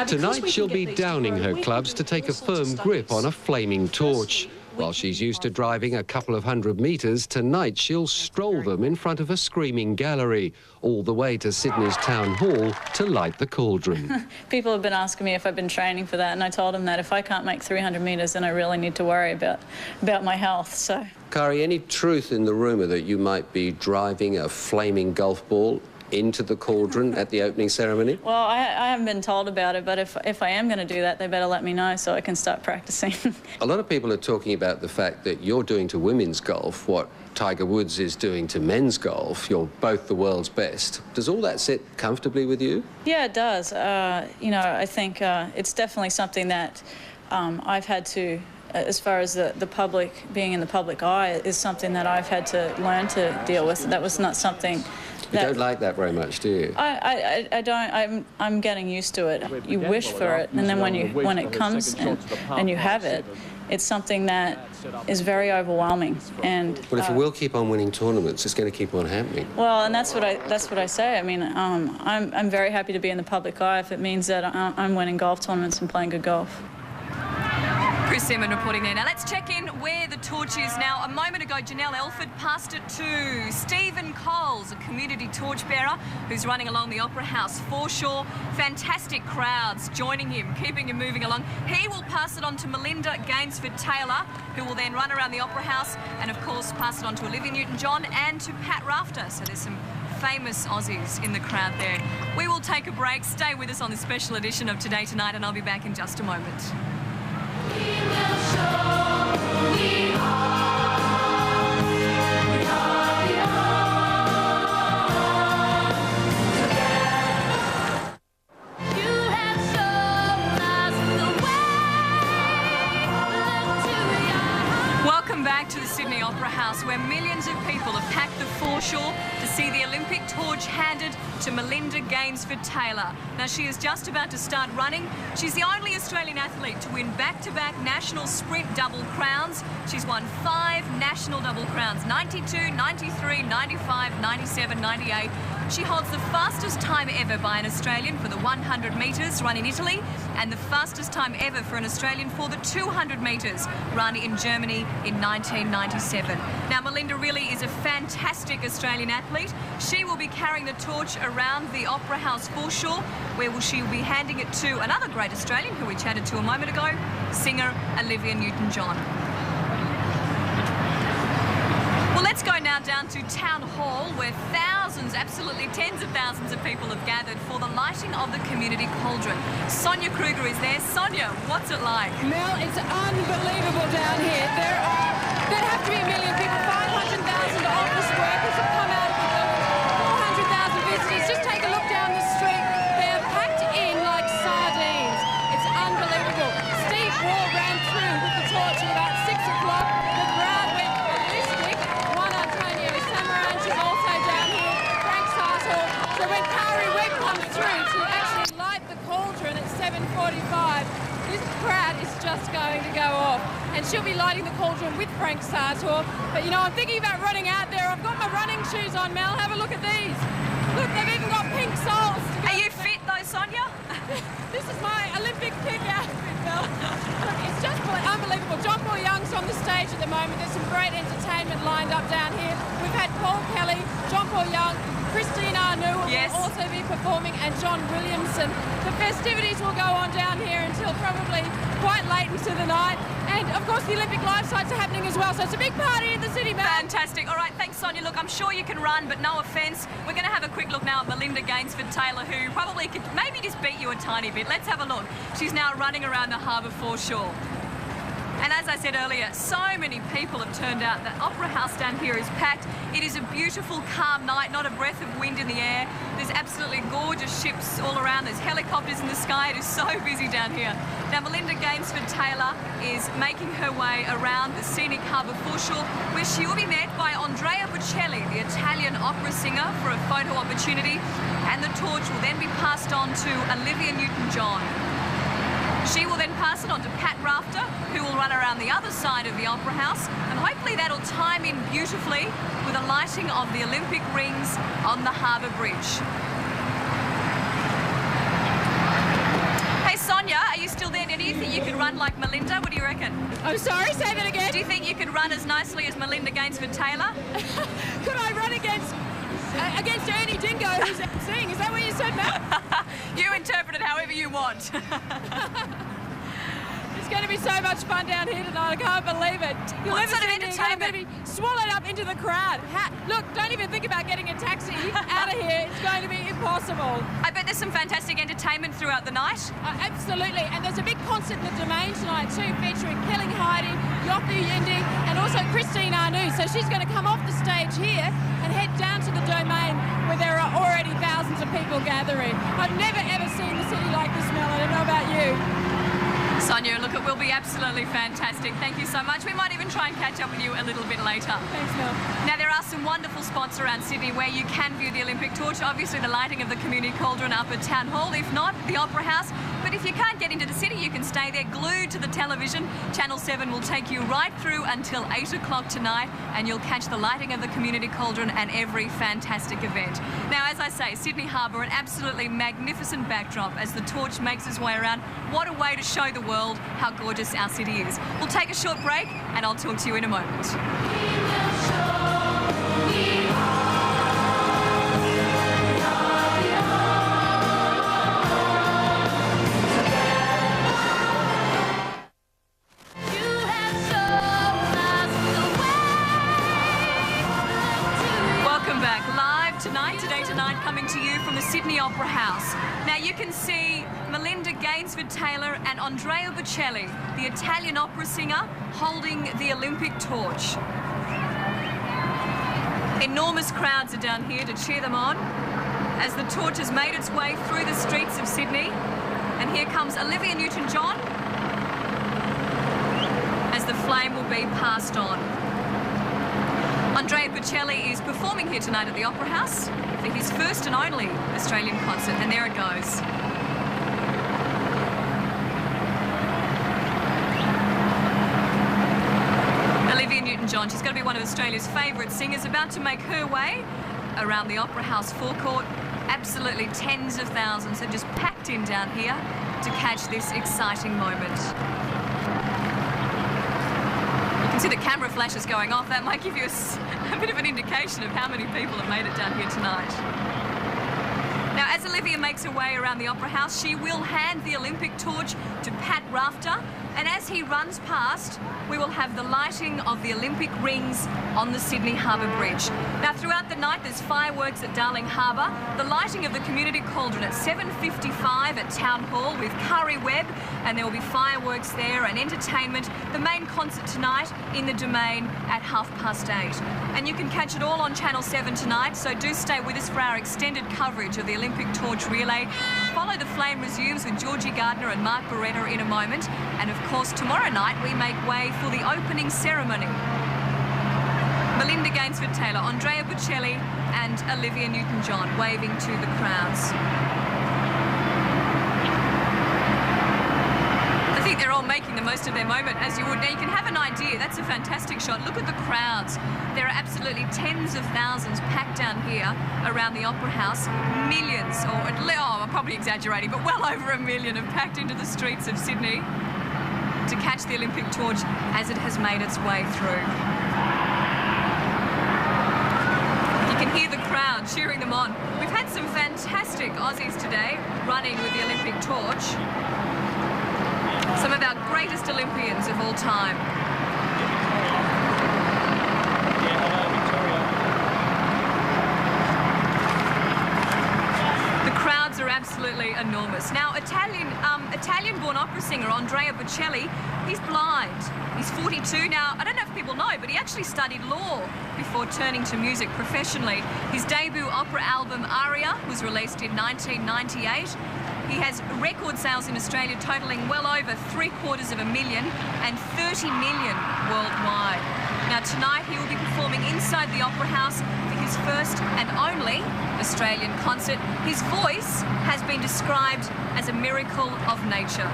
Tonight she'll be downing her clubs to take a firm grip on a flaming torch. While she's used to driving a couple of 100 metres, tonight she'll stroll them in front of a screaming gallery, all the way to Sydney's Town Hall to light the cauldron. People have been asking me if I've been training for that, and I told them that if I can't make 300 metres, then I really need to worry about my health, so... Curry, any truth in the rumour that you might be driving a flaming golf ball into the cauldron at the opening ceremony? Well, I haven't been told about it, but if I am going to do that, they better let me know so I can start practicing. A lot of people are talking about the fact that you're doing to women's golf what Tiger Woods is doing to men's golf. You're both the world's best. Does all that sit comfortably with you? Yeah, it does. I think it's definitely something that I've had to, as far as the public, being in the public eye, is something that I've had to learn to deal with. That was not something... You don't like that very much, do you? I don't. I'm getting used to it. You wish for it, and then when it comes and you have it, it's something that is very overwhelming. And well, if you will keep on winning tournaments, it's going to keep on happening. Well, and that's what I say. I mean, I'm very happy to be in the public eye if it means that I'm winning golf tournaments and playing good golf. Chris Simmon reporting there. Now let's check in where the torch is now. A moment ago, Janelle Elford passed it to Stephen Coles, a community torchbearer who's running along the Opera House foreshore. Fantastic crowds joining him, keeping him moving along. He will pass it on to Melinda Gainsford-Taylor, who will then run around the Opera House and, of course, pass it on to Olivia Newton-John and to Pat Rafter. So there's some famous Aussies in the crowd there. We will take a break. Stay with us on this special edition of Today Tonight, and I'll be back in just a moment. Welcome back to the Sydney Opera House, where millions of people have packed the foreshore to see the Olympic torch handed to Melinda Gainsford-Taylor. Now, she is just about to start running. She's the only Australian athlete to win back-to-back national sprint double crowns. She's won 5 national double crowns, 92, 93, 95, 97, 98. She holds the fastest time ever by an Australian for the 100 metres run in Italy, and the fastest time ever for an Australian for the 200 metres run in Germany in 1997. Now, Melinda really is a fantastic Australian athlete. She will be carrying the torch around the Opera House foreshore, where she will be handing it to another great Australian who we chatted to a moment ago, singer Olivia Newton-John. Well, let's go now down down to Town Hall where thousands, absolutely tens of thousands of people have gathered for the lighting of the community cauldron. Sonia Kruger is there. Sonia, what's it like? Mel, it's unbelievable down here. There'd have to be a million people, 500,000 office workers have come out of the building, 400,000 visitors. Just take a look down the street. They're packed in like sardines. It's unbelievable. Steve Waugh ran through with the torch at about 6 o'clock. The crowd went ballistic. Juan Antonio Samaranch is also down here. Frank Sartor. So when Kari Webb comes through to actually light the cauldron at 7:45, this crowd is just going to go off. And she'll be lighting the cauldron with Frank Sartor. But, you know, I'm thinking about running out there. I've got my running shoes on, Mel. Have a look at these. Look, they've even got pink soles. Are you fit, though, Sonia? This is my Olympic kick outfit, Mel. Look, it's just unbelievable. John Paul Young's on the stage at the moment. There's some great entertainment lined up down here. We've had Paul Kelly, John Paul Young, Christine Arnoux will also be performing, and John Williamson. The festivities will go on down here until probably quite late into the night. And, of course, the Olympic live sites are happening as well. So it's a big party in the city, Mel. Fantastic. All right, thanks, Sonia. Look, I'm sure you can run, but no offence. We're going to have a quick look now at Melinda Gainsford-Taylor, who probably could maybe just beat you a tiny bit. Let's have a look. She's now running around the harbour foreshore. And as I said earlier, so many people have turned out. The Opera House down here is packed. It is a beautiful, calm night, not a breath of wind in the air. There's absolutely gorgeous ships all around. There's helicopters in the sky. It is so busy down here. Now, Melinda Gainsford-Taylor is making her way around the scenic harbour foreshore, where she will be met by Andrea Bocelli, the Italian opera singer, for a photo opportunity. And the torch will then be passed on to Olivia Newton-John. She will then pass it on to Pat Rafter, who will run around the other side of the Opera House, and hopefully that'll time in beautifully with the lighting of the Olympic rings on the Harbour Bridge. Hey, Sonia, are you still there? Do you think you could run like Melinda? What do you reckon? I'm sorry, say that again. Do you think you could run as nicely as Melinda Gainsford-Taylor? Could I run against Ernie Dingo, who's singing? Is that what you said, Matt? You interpret it however you want. It's going to be so much fun down here tonight. I can't believe it. What sort of entertainment? You're going to be swallowed up into the crowd. Look, don't even think about getting a taxi out of here. It's going to be impossible. I bet there's some fantastic entertainment throughout the night. Absolutely. And there's a big concert in the Domain tonight too, featuring Kelly Heidi, Yothu Yindi, and also Christine Arnoux. So she's going to come off the stage here and head down to the Domain, where there are already thousands of people gathering. I've never ever seen the city like this, Mel. I don't know about you. Sonia, look, it will be absolutely fantastic. Thank you so much. We might even try and catch up with you a little bit later. Thanks, Mel. Now, there are some wonderful spots around Sydney where you can view the Olympic torch. Obviously, the lighting of the community cauldron up at Town Hall. If not, the Opera House. But if you can't get into the city, you can stay there glued to the television. Channel 7 will take you right through until 8 o'clock tonight, and you'll catch the lighting of the community cauldron and every fantastic event. Now, as I say, Sydney Harbour, an absolutely magnificent backdrop as the torch makes its way around. What a way to show the world how gorgeous our city is. We'll take a short break, and I'll talk to you in a moment. Tonight, coming to you from the Sydney Opera House. Now you can see Melinda Gainsford-Taylor and Andrea Bocelli, the Italian opera singer, holding the Olympic torch. Enormous crowds are down here to cheer them on as the torch has made its way through the streets of Sydney. And here comes Olivia Newton-John as the flame will be passed on. Andrea Bocelli is performing here tonight at the Opera House for his first and only Australian concert, and there it goes. Olivia Newton-John, she's going to be one of Australia's favourite singers, about to make her way around the Opera House forecourt. Absolutely tens of thousands are just packed in down here to catch this exciting moment. You can see the camera flashes going off. That might give you a bit of an indication of how many people have made it down here tonight. Now, As Olivia makes her way around the Opera House, she will hand the Olympic torch to Pat Rafter, and as he runs past, we will have the lighting of the Olympic rings on the Sydney Harbour Bridge. Now, throughout the night, there's fireworks at Darling Harbour, the lighting of the community cauldron at 7:55 at Town Hall with Curry Webb, and there will be fireworks there and entertainment. The main concert tonight in the Domain at 8:30. And you can catch it all on Channel 7 tonight, so do stay with us for our extended coverage of the Olympic torch relay. Follow the Flame resumes with Georgie Gardner and Mark Beretta in a moment. And of course, tomorrow night we make way for the opening ceremony. Melinda Gainsford-Taylor, Andrea Bocelli and Olivia Newton-John waving to the crowds. I think they're all making the most of their moment, as you would. Now, you can have an idea. That's a fantastic shot. Look at the crowds. There are absolutely tens of thousands packed down here around the Opera House. Millions, or I'm probably exaggerating, but well over 1 million have packed into the streets of Sydney to catch the Olympic torch as it has made its way through. You can hear the crowd cheering them on. We've had some fantastic Aussies today running with the Olympic torch. Some of our greatest Olympians of all time. The crowds are absolutely enormous. Now, Italian-born opera singer Andrea Bocelli, he's blind. He's 42 now. I don't know if people know, but he actually studied law before turning to music professionally. His debut opera album, Aria, was released in 1998. He has record sales in Australia totalling well over 750,000 and 30 million worldwide. Now tonight he will be performing inside the Opera House for his first and only Australian concert. His voice has been described as a miracle of nature.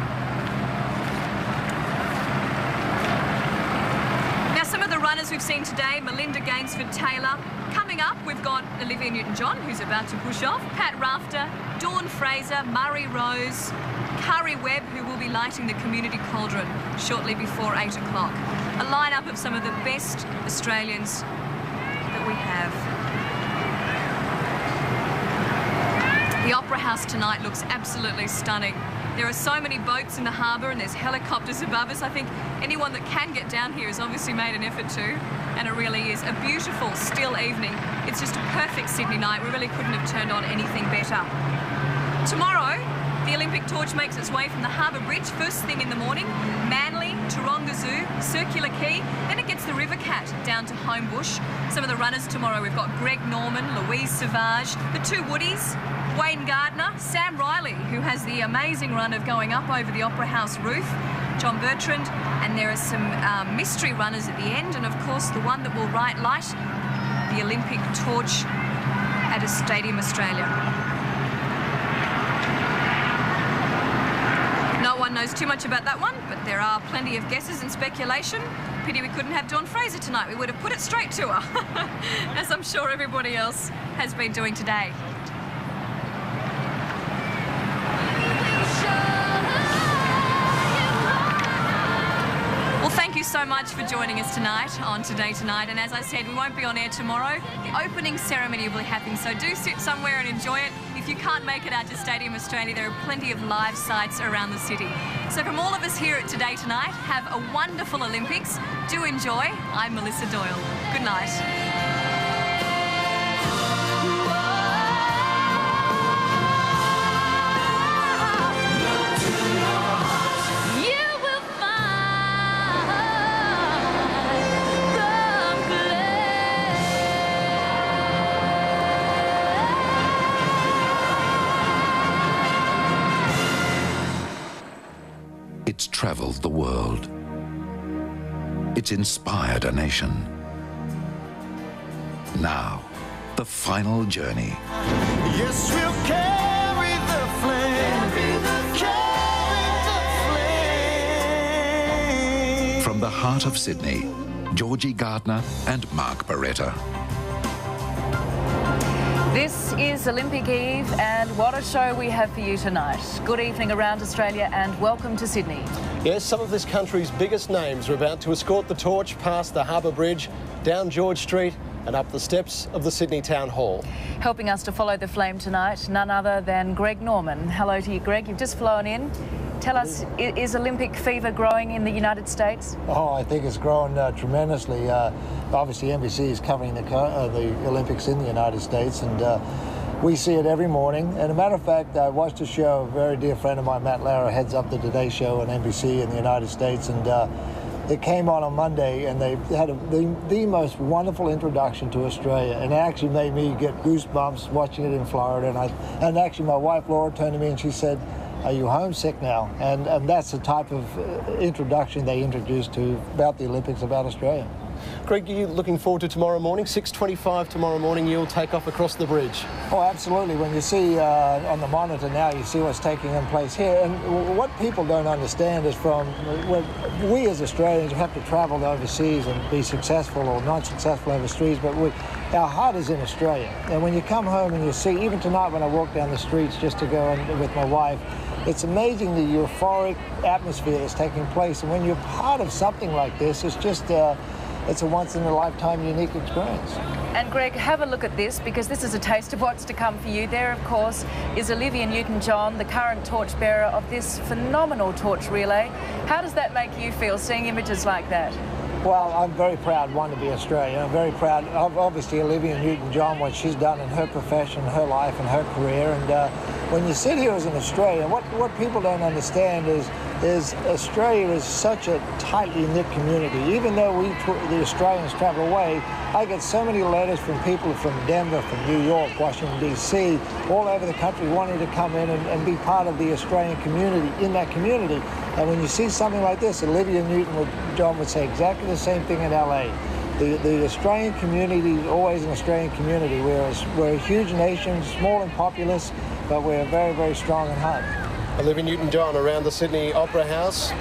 Now some of the runners we've seen today, Melinda Gainsford-Taylor. Coming up, we've got Olivia Newton-John, who's about to push off, Pat Rafter, Dawn Fraser, Murray Rose, Curry Webb, who will be lighting the community cauldron shortly before 8 o'clock. A lineup of some of the best Australians that we have. The Opera House tonight looks absolutely stunning. There are so many boats in the harbour and there's helicopters above us. I think anyone that can get down here has obviously made an effort to, and it really is a beautiful, still evening. It's just a perfect Sydney night. We really couldn't have turned on anything better. Tomorrow, the Olympic torch makes its way from the Harbour Bridge first thing in the morning, Manly, Taronga Zoo, Circular Quay, then it gets the River Cat down to Homebush. Some of the runners tomorrow, we've got Greg Norman, Louise Savage, the two Woodies, Wayne Gardner, Sam Riley, who has the amazing run of going up over the Opera House roof, John Bertrand, and there are some mystery runners at the end, and of course the one that will light the Olympic torch at a Stadium Australia. No one knows too much about that one, but there are plenty of guesses and speculation. Pity we couldn't have Dawn Fraser tonight. We would have put it straight to her, as I'm sure everybody else has been doing today. Thank you so much for joining us tonight on Today Tonight, and as I said, we won't be on air tomorrow. The opening ceremony will be happening, so do sit somewhere and enjoy it. If you can't make it out to Stadium Australia, there are plenty of live sites around the city. So from all of us here at Today Tonight, have a wonderful Olympics. Do enjoy. I'm Melissa Doyle. Good night. It's traveled the world. It's inspired a nation. Now, the final journey. Yes, we'll carry the flame. Carry the flame. From the heart of Sydney, Georgie Gardner and Mark Beretta. This is Olympic Eve, and what a show we have for you tonight. Good evening around Australia and welcome to Sydney. Yes, some of this country's biggest names are about to escort the torch past the Harbour Bridge, down George Street and up the steps of the Sydney Town Hall. Helping us to follow the flame tonight, none other than Greg Norman. Hello to you, Greg. You've just flown in. Tell us, is Olympic fever growing in the United States? Oh, I think it's grown tremendously. Obviously, NBC is covering the Olympics in the United States, and we see it every morning. And a matter of fact, I watched a show, a very dear friend of mine, Matt Lara, heads up the Today Show on NBC in the United States, and it came on Monday, and they had the most wonderful introduction to Australia, and it actually made me get goosebumps watching it in Florida. And actually, my wife Laura turned to me and she said, "Are you homesick now?" And that's the type of introduction they introduced to about the Olympics, about Australia. Greg, are you looking forward to tomorrow morning? 6:25 tomorrow morning, you'll take off across the bridge. Oh, absolutely. When you see on the monitor now, you see what's taking place here. And what people don't understand is we as Australians have to travel overseas and be successful or not successful overseas, but our heart is in Australia. And when you come home and you see, even tonight when I walk down the streets just to go with my wife, it's amazing the euphoric atmosphere that's taking place. And when you're part of something like this, it's just it's a once-in-a-lifetime unique experience. And Greg, have a look at this, because this is a taste of what's to come for you. There, of course, is Olivia Newton-John, the current torchbearer of this phenomenal torch relay. How does that make you feel, seeing images like that? Well, I'm very proud, one, to be Australian. I'm very proud of, obviously, Olivia Newton-John, what she's done in her profession, her life and her career. And when you sit here as an Australian, what people don't understand is Australia is such a tightly knit community. Even though the Australians travel away, I get so many letters from people from Denver, from New York, Washington, D.C., all over the country wanting to come in and be part of the Australian community, in that community. And when you see something like this, Olivia Newton-John would say exactly the same thing in L.A. The Australian community is always an Australian community. We're a huge nation, small and populous, but we're very, very strong in heart. Olivia Newton-John around the Sydney Opera House.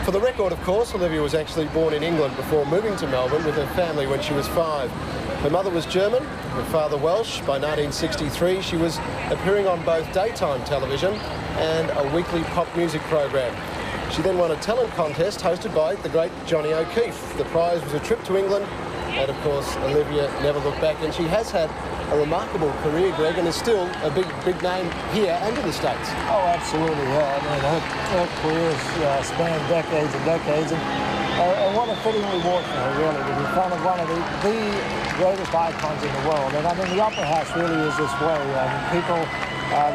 For the record, of course, Olivia was actually born in England before moving to Melbourne with her family when she was 5. Her mother was German, her father Welsh. By 1963, she was appearing on both daytime television and a weekly pop music program. She then won a talent contest hosted by the great Johnny O'Keefe. The prize was a trip to England, and of course, Olivia never looked back, and she has had a remarkable career, Greg, and is still a big name here and in the States. Oh, absolutely, yeah. I mean, her career's spanned decades and decades, and what a fitting reward for her, really, to be in front of one of the greatest icons in the world. And I mean, the Opera House really is this way. People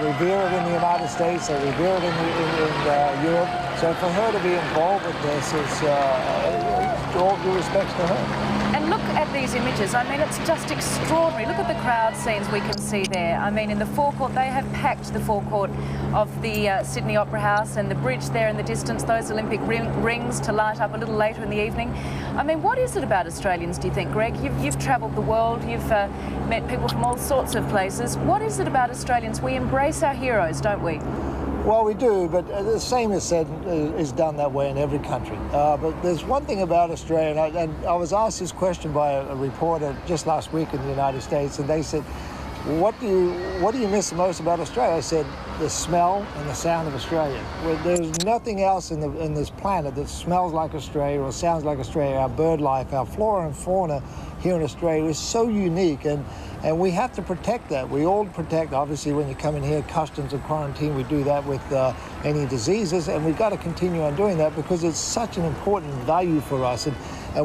revere it in the United States, they revere it in Europe. So for her to be involved with this is all due respect to her. And look at these images. I mean, it's just extraordinary. Look at the crowd scenes we can see there. I mean, in the forecourt, they have packed the forecourt of the Sydney Opera House, and the bridge there in the distance, those Olympic rings to light up a little later in the evening. I mean, what is it about Australians, do you think, Greg? You've travelled the world, you've met people from all sorts of places. What is it about Australians? We embrace our heroes, don't we? Well, we do, but the same is done that way in every country. But there's one thing about Australia, and I was asked this question by a reporter just last week in the United States, and they said, what do you miss the most about Australia? I said, the smell and the sound of Australia. There's nothing else in this planet that smells like Australia or sounds like Australia. Our bird life, our flora and fauna here in Australia is so unique, and we have to protect that. We all protect, obviously, when you come in here, customs and quarantine, we do that with any diseases, and we've got to continue on doing that because it's such an important value for us. And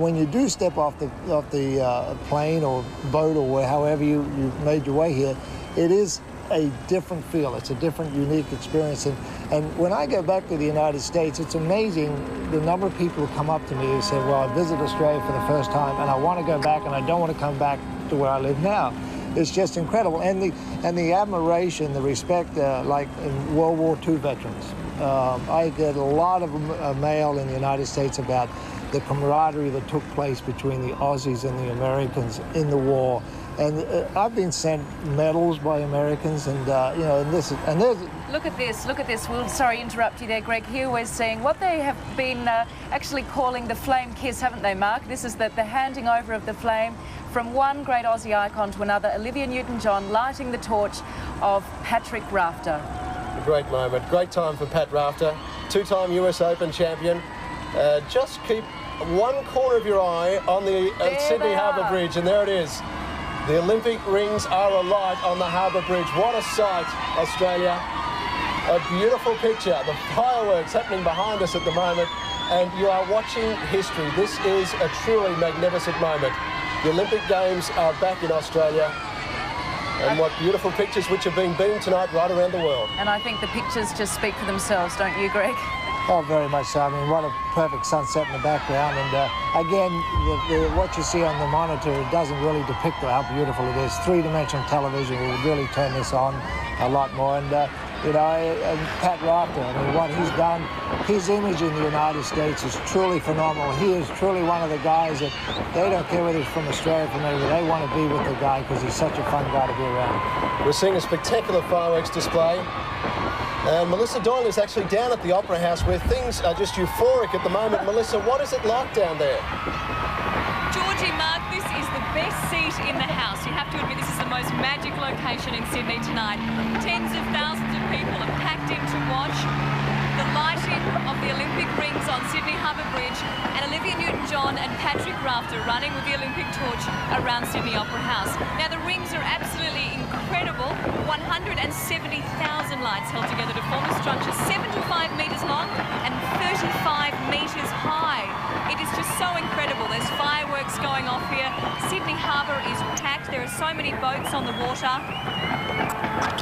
when you do step off the plane or boat or however you made your way here, it is a different feel. It's a different, unique experience. And when I go back to the United States, it's amazing the number of people who come up to me who say, well, I visited Australia for the first time and I want to go back and I don't want to come back to where I live now. It's just incredible. And the admiration, the respect, like in World War II veterans. I get a lot of mail in the United States about the camaraderie that took place between the Aussies and the Americans in the war. And I've been sent medals by Americans, and you know, and there's. Look at this. Look at this. Well, sorry, interrupt you there, Greg. Here we're seeing what they have been actually calling the flame kiss, haven't they, Mark? This is the handing over of the flame from one great Aussie icon to another. Olivia Newton-John lighting the torch of Patrick Rafter. A great moment. Great time for Pat Rafter, two-time US Open champion. Just keep one corner of your eye on the Sydney Harbour Bridge, and there it is. The Olympic rings are alight on the Harbour Bridge. What a sight, Australia. A beautiful picture. The fireworks happening behind us at the moment, and you are watching history. This is a truly magnificent moment. The Olympic Games are back in Australia, and what beautiful pictures which are being beamed tonight right around the world. And I think the pictures just speak for themselves, don't you, Greg? Oh, very much so. I mean, what a perfect sunset in the background. And again, what you see on the monitor, it doesn't really depict how beautiful it is. Three-dimensional television will really turn this on a lot more. And, you know, and Pat Rafter, I mean, what he's done, his image in the United States is truly phenomenal. He is truly one of the guys that they don't care whether he's from Australia or from anywhere. They want to be with the guy because he's such a fun guy to be around. We're seeing a spectacular fireworks display. And Melissa Doyle is actually down at the Opera House where things are just euphoric at the moment. Melissa, what is it like down there? Georgie, Mark, this is the best seat in the house. You have to admit this is the most magic location in Sydney tonight. Tens of thousands of people are packed in to watch the lighting of the Olympic rings on Sydney Harbour Bridge and Olivia Newton-John and Patrick Rafter running with the Olympic torch around Sydney Opera House. Now, the rings are absolutely incredible. 170,000 lights held together to form a structure 75 metres long and 35 metres high. It is just so incredible. There's fireworks going off here. Sydney Harbour is packed. There are so many boats on the water.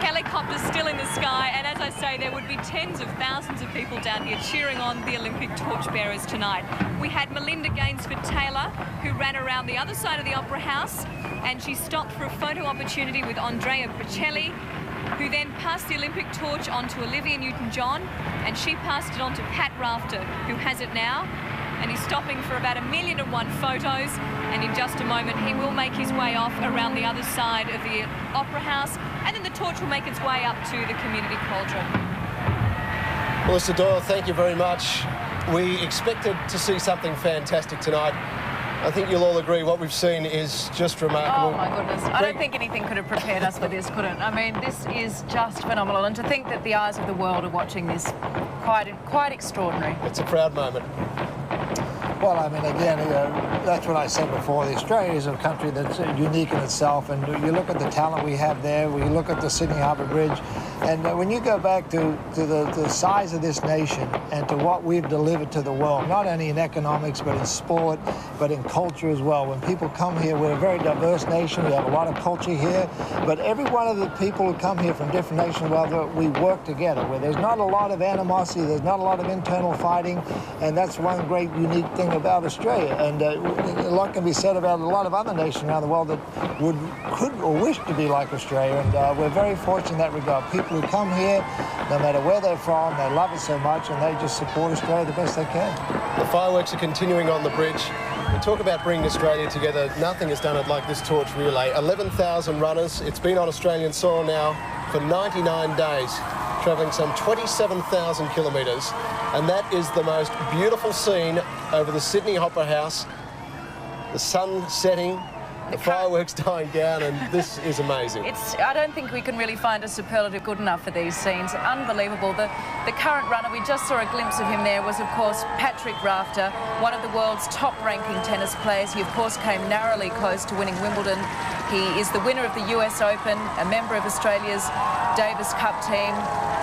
Helicopters still in the sky, and as I say, there would be tens of thousands of people down here cheering on the Olympic torchbearers tonight. We had Melinda Gainsford-Taylor, who ran around the other side of the Opera House, and she stopped for a photo opportunity with Andrea Bocelli, who then passed the Olympic torch on to Olivia Newton-John, and she passed it on to Pat Rafter, who has it now. And he's stopping for about 1,000,001 photos, and in just a moment he will make his way off around the other side of the Opera House, and then the torch will make its way up to the community cauldron. Melissa Doyle, thank you very much. We expected to see something fantastic tonight. I think you'll all agree what we've seen is just remarkable. Oh, my goodness. I don't think anything could have prepared us for this, could it? I mean, this is just phenomenal. And to think that the eyes of the world are watching this, quite extraordinary. It's a proud moment. Well, I mean, again, that's what I said before. Australia is a country that's unique in itself, and you look at the talent we have there, we look at the Sydney Harbour Bridge, and when you go back to the size of this nation and to what we've delivered to the world, not only in economics, but in sport, but in culture as well. When people come here, we're a very diverse nation, we have a lot of culture here, but every one of the people who come here from different nations, well, we work together, where there's not a lot of animosity, there's not a lot of internal fighting, and that's one great unique thing about Australia. And a lot can be said about a lot of other nations around the world that could or wish to be like Australia, and we're very fortunate in that regard. People who come here, no matter where they're from, they love it so much, and they just support Australia the best they can. The fireworks are continuing on the bridge. We talk about bringing Australia together. Nothing has done it like this torch relay. 11,000 runners. It's been on Australian soil now for 99 days, travelling some 27,000 kilometres. And that is the most beautiful scene over the Sydney Opera House. The sun setting, the fireworks dying down, and this is amazing. I don't think we can really find a superlative good enough for these scenes. Unbelievable. The current runner, we just saw a glimpse of him there, was of course Patrick Rafter, one of the world's top-ranking tennis players. He of course came narrowly close to winning Wimbledon. He is the winner of the US Open, a member of Australia's Davis Cup team.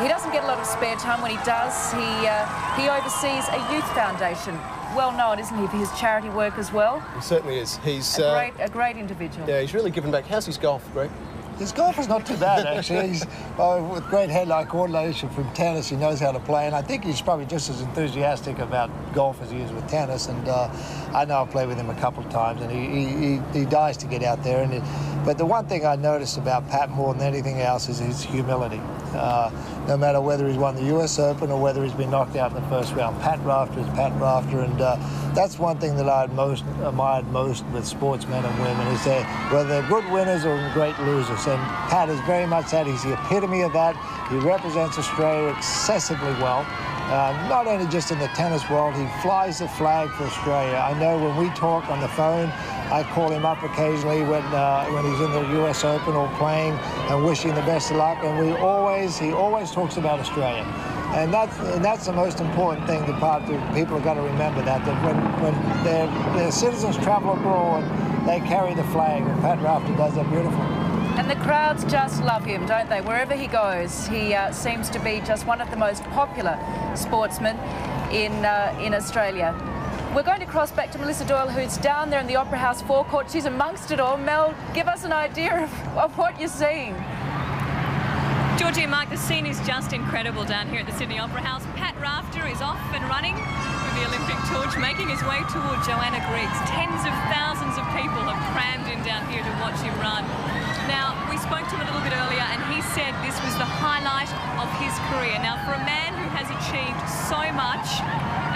He doesn't get a lot of spare time. When he does, he oversees a youth foundation. Well known, isn't he, for his charity work as well? He certainly is. He's a great individual. Yeah, he's really given back. How's his golf, Greg? His golf is not too bad, actually. He's with great head-eye coordination from tennis. He knows how to play, and I think he's probably just as enthusiastic about golf as he is with tennis. And I know I've played with him a couple of times, and he dies to get out there. But the one thing I noticed about Pat more than anything else is his humility. No matter whether he's won the US Open or whether he's been knocked out in the first round, Pat Rafter is Pat Rafter, and that's one thing that I admired most with sportsmen and women, is whether they're good winners or great losers. And Pat is very much that. He's the epitome of that. He represents Australia excessively well. Not only just in the tennis world, he flies the flag for Australia. I know when we talk on the phone, I call him up occasionally when he's in the US Open or playing and wishing the best of luck. And he always talks about Australia. And that's the most important thing that people have got to remember, that when their citizens travel abroad, they carry the flag, and Pat Rafter does that beautifully. And the crowds just love him, don't they? Wherever he goes, he seems to be just one of the most popular sportsmen in Australia. We're going to cross back to Melissa Doyle, who's down there in the Opera House forecourt. She's amongst it all. Mel, give us an idea of what you're seeing. Georgie and Mark, the scene is just incredible down here at the Sydney Opera House. Pat Rafter is off and running with the Olympic torch, making his way toward Joanna Griggs. Tens of thousands of people have crammed in down here to watch him run. Now, we spoke to him a little bit earlier, and he said this was the highlight of his career. Now, for a man who has achieved so much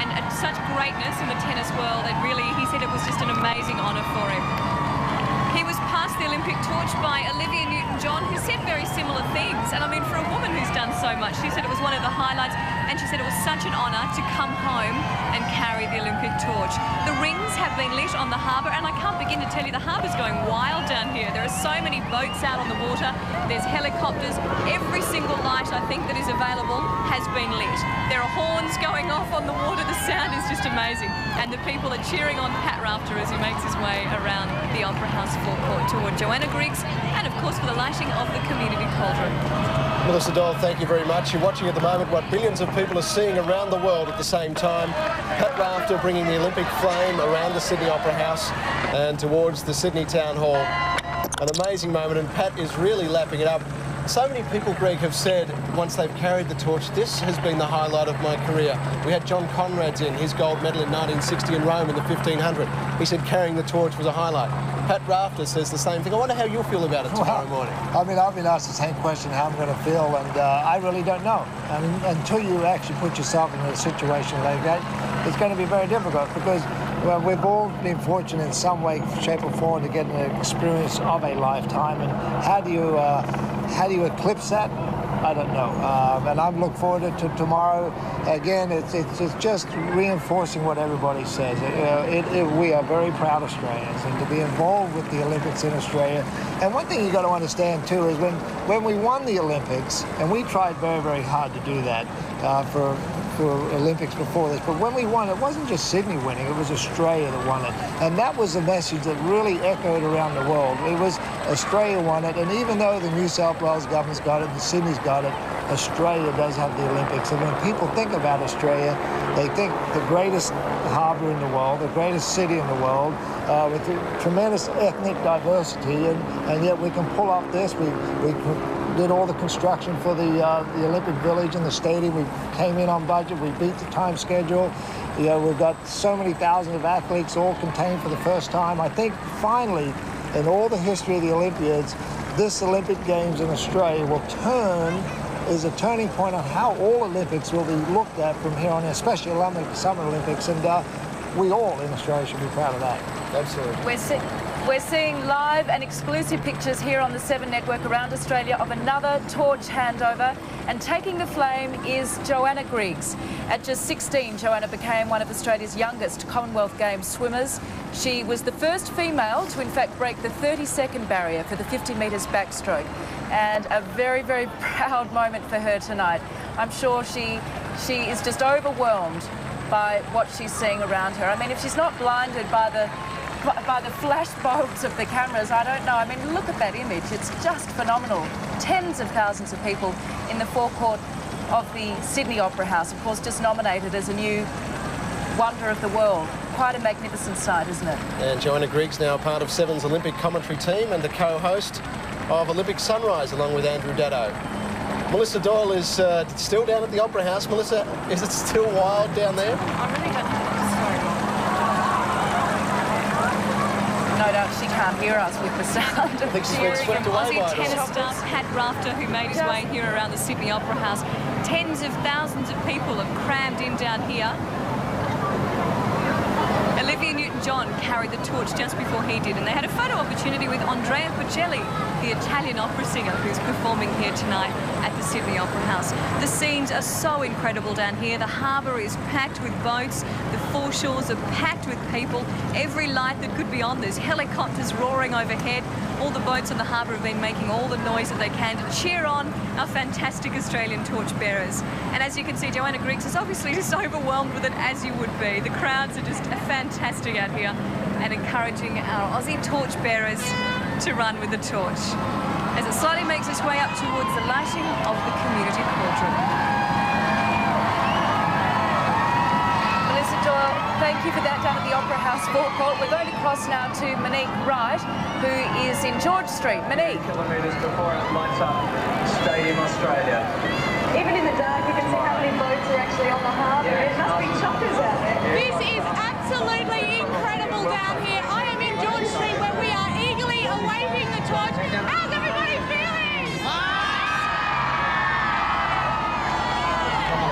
and such greatness in the tennis world, he said it was just an amazing honour for him. He was passed the Olympic torch by Olivia Newton-John, who said very similar things. And I mean, for a woman who's done so much, she said it was one of the highlights, and she said it was such an honour to come home and carry the Olympic torch. The rings have been lit on the harbour, and I can't begin to tell you, the harbour's going wild down here. There are so many boats out on the water. There's helicopters. Every single light, I think, that is available has been lit. There are horns going off on the water. The sound is just amazing. And the people are cheering on Pat Rafter as he makes his way around the Opera House forecourt toward Joanna Griggs, and of course for the lighting of the community cauldron. Melissa Doyle, thank you very much. You're watching at the moment what billions of people are seeing around the world at the same time. Pat Rafter bringing the Olympic flame around the Sydney Opera House and towards the Sydney Town Hall. An amazing moment, and Pat is really lapping it up. So many people, Greg, have said once they've carried the torch, this has been the highlight of my career. We had John Conrad's his gold medal in 1960 in Rome in the 1500. He said carrying the torch was a highlight. Pat Rafter says the same thing. I wonder how you'll feel about it tomorrow morning. I mean, I've been asked the same question, how I'm going to feel, and I really don't know. I mean, until you actually put yourself in a situation like that, it's going to be very difficult, because well, we've all been fortunate in some way, shape or form to get an experience of a lifetime, and how do you eclipse that? I don't know. And I'm looking forward to tomorrow. Again, it's just reinforcing what everybody says. We are very proud Australians, and to be involved with the Olympics in Australia. And one thing you got to understand too is when we won the Olympics, and we tried very, very hard to do that for Olympics before this, but when we won, it wasn't just Sydney winning, it was Australia that won it. And that was the message that really echoed around the world. It was Australia won it, and even though the New South Wales government's got it, and Sydney's got it, Australia does have the Olympics. And when people think about Australia, they think the greatest harbour in the world, the greatest city in the world, with tremendous ethnic diversity, and yet we can pull off this. We did all the construction for the Olympic Village and the stadium. We came in on budget. We beat the time schedule. You know, we've got so many thousands of athletes all contained for the first time. I think finally, in all the history of the Olympiads, this Olympic Games in Australia is a turning point on how all Olympics will be looked at from here on in, especially Summer Olympics, and we all in Australia should be proud of that. Absolutely. We're seeing live and exclusive pictures here on the 7 Network around Australia of another torch handover, and taking the flame is Joanna Griggs. At just 16, Joanna became one of Australia's youngest Commonwealth Games swimmers. She was the first female to in fact break the 30-second barrier for the 50 metres backstroke, and a very, very proud moment for her tonight. I'm sure she is just overwhelmed by what she's seeing around her. I mean, if she's not blinded by the flash bulbs of the cameras, I don't know. I mean, look at that image. It's just phenomenal. Tens of thousands of people in the forecourt of the Sydney Opera House, of course, just nominated as a new wonder of the world. Quite a magnificent sight, isn't it? And Joanna Griggs now part of Seven's Olympic commentary team and the co-host of Olympic Sunrise along with Andrew Daddo. Melissa Doyle is still down at the Opera House. Melissa, is it still wild down there? I really don't know. No doubt she can't hear us with the sound of cheering. Aussie tennis star Pat Rafter, who made his way here around the Sydney Opera House. Tens of thousands of people have crammed in down here. Olivia Newton John carried the torch just before he did, and they had a photo opportunity with Andrea Bocelli, the Italian opera singer who's performing here tonight at the Sydney Opera House. The scenes are so incredible down here. The harbour is packed with boats, the foreshores are packed with people. Every light that could be on, there's helicopters roaring overhead. All the boats on the harbour have been making all the noise that they can to cheer on our fantastic Australian torchbearers. And as you can see, Joanna Griggs is obviously just overwhelmed with it, as you would be. The crowds are just fantastic out here and encouraging our Aussie torchbearers to run with the torch as it slowly makes its way up towards the lighting of the community cauldron. Melissa Doyle, thank you for that down at the Opera House forecourt. We're going to cross now to Monique Wright, who is in George Street. Monique. Kilometres before it lights up Stadium Australia. Even in the dark, you can see how many boats are actually on the harbour. It must be choppers out there. This is absolutely incredible down here. I am in George Street where we are eagerly awaiting the torch. How's everybody feeling?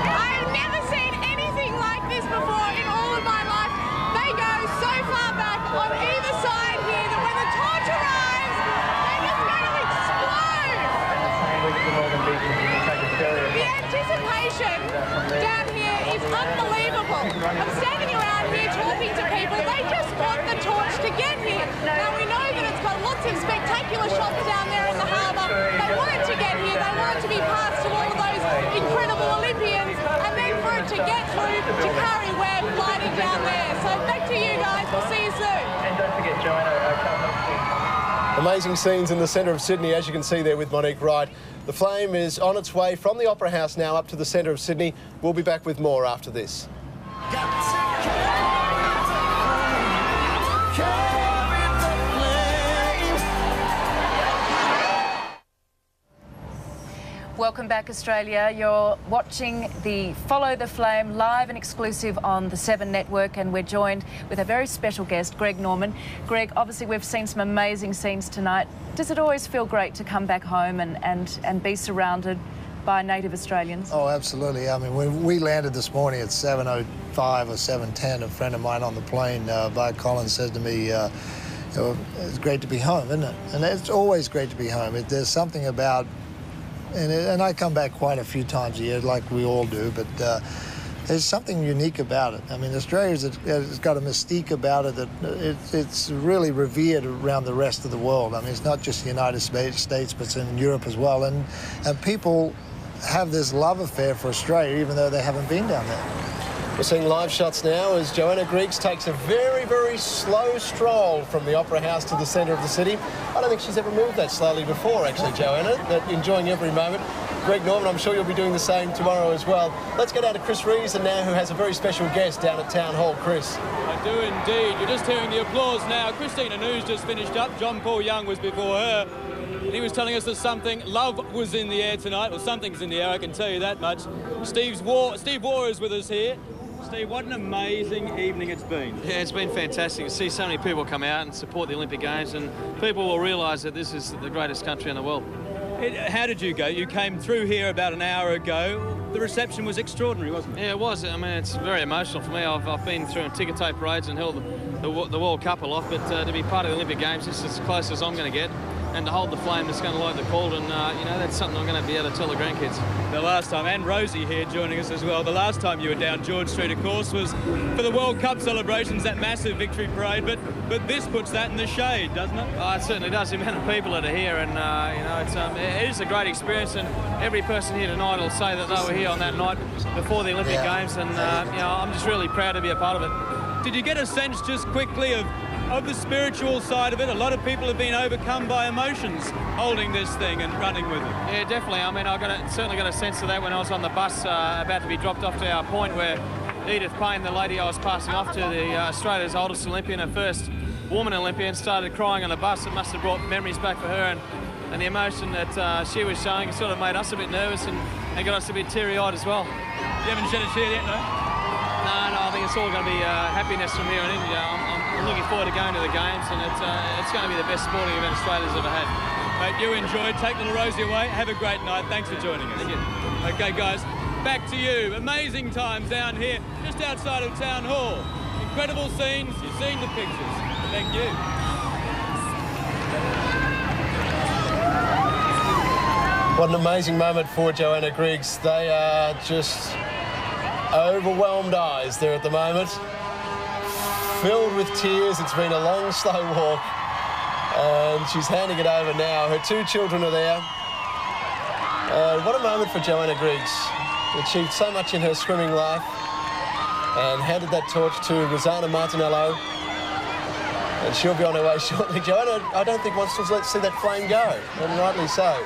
I have never seen anything like this before in all of my life. They go so far back on either side here that when the torch arrives, they're just going to explode. The anticipation down here is unbelievable. I'm standing around here talking to people. They just want the torch to get here. Now we know that it's got lots of spectacular shots down there in the harbour. They want it to get here. They want it to be passed to all of those incredible Olympians, and then for it to get through to Carrie Webb lighting down there. So back to you guys. We'll see you soon. And don't forget, Joanna, Amazing scenes in the centre of Sydney, as you can see there with Monique Wright. The flame is on its way from the Opera House now up to the centre of Sydney. We'll be back with more after this. Welcome back, Australia. You're watching the Follow the Flame live and exclusive on the 7 Network, and we're joined with a very special guest, Greg Norman. Greg, obviously we've seen some amazing scenes tonight. Does it always feel great to come back home and be surrounded by native Australians? Oh, absolutely. I mean, when we landed this morning at 7:05 or 7:10, a friend of mine on the plane, Bart Collins, said to me, it's great to be home, isn't it? And it's always great to be home. There's something about, and I come back quite a few times a year, like we all do, but there's something unique about it. I mean, Australia's got a mystique about it that it's really revered around the rest of the world. I mean, it's not just the United States, but it's in Europe as well. And people have this love affair for Australia, even though they haven't been down there. We're seeing live shots now as Joanna Griggs takes a very, very slow stroll from the Opera House to the centre of the city. I don't think she's ever moved that slowly before, actually, Joanna, enjoying every moment. Greg Norman, I'm sure you'll be doing the same tomorrow as well. Let's go down to Chris Reason now, who has a very special guest down at Town Hall. Chris. I do indeed. You're just hearing the applause now. Christina Nu's just finished up. John Paul Young was before her. And he was telling us that love was in the air tonight, or something's in the air, I can tell you that much. Steve Waugh is with us here. Steve, what an amazing evening it's been. Yeah, it's been fantastic to see so many people come out and support the Olympic Games, and people will realise that this is the greatest country in the world. How did you go? You came through here about an hour ago. The reception was extraordinary, wasn't it? Yeah, it was. I mean, it's very emotional for me. I've been through ticker tape parades and held the World Cup a lot, but to be part of the Olympic Games, this is as close as I'm going to get. And to hold the flame that's going to light the cauldron, that's something I'm going to be able to tell the grandkids. The last time, and Rosie here joining us as well, the last time you were down George Street, of course, was for the World Cup celebrations, that massive victory parade, but this puts that in the shade, doesn't it? Oh, it certainly does. The amount of people that are here, and it is a great experience, and every person here tonight will say that they were here on that night before the Olympic Games, and I'm just really proud to be a part of it. Did you get a sense just quickly of the spiritual side of it? A lot of people have been overcome by emotions holding this thing and running with it. Yeah, definitely. I mean, certainly got a sense of that when I was on the bus about to be dropped off to our point, where Edith Payne, the lady I was passing off to, the Australia's oldest Olympian, her first woman Olympian, started crying on the bus. It must have brought memories back for her, and the emotion that she was showing sort of made us a bit nervous and got us a bit teary-eyed as well. You haven't shed a tear yet, no? No, I think it's all going to be happiness from here on in. I'm looking forward to going to the Games, and it's going to be the best sporting event Australia's ever had. Mate, you enjoyed. Take little Rosie away. Have a great night. Thanks for joining us. Thank you. Okay, guys, back to you. Amazing times down here, just outside of Town Hall. incredible scenes. You've seen the pictures. Thank you. What an amazing moment for Joanna Griggs. They are just overwhelmed eyes there at the moment. Filled with tears. It's been a long, slow walk. And she's handing it over now. Her two children are there. What a moment for Joanna Griggs. Achieved so much in her swimming life and handed that torch to Rosanna Martinello. And she'll be on her way shortly. Joanna, I don't think wants to see that flame go, and rightly so.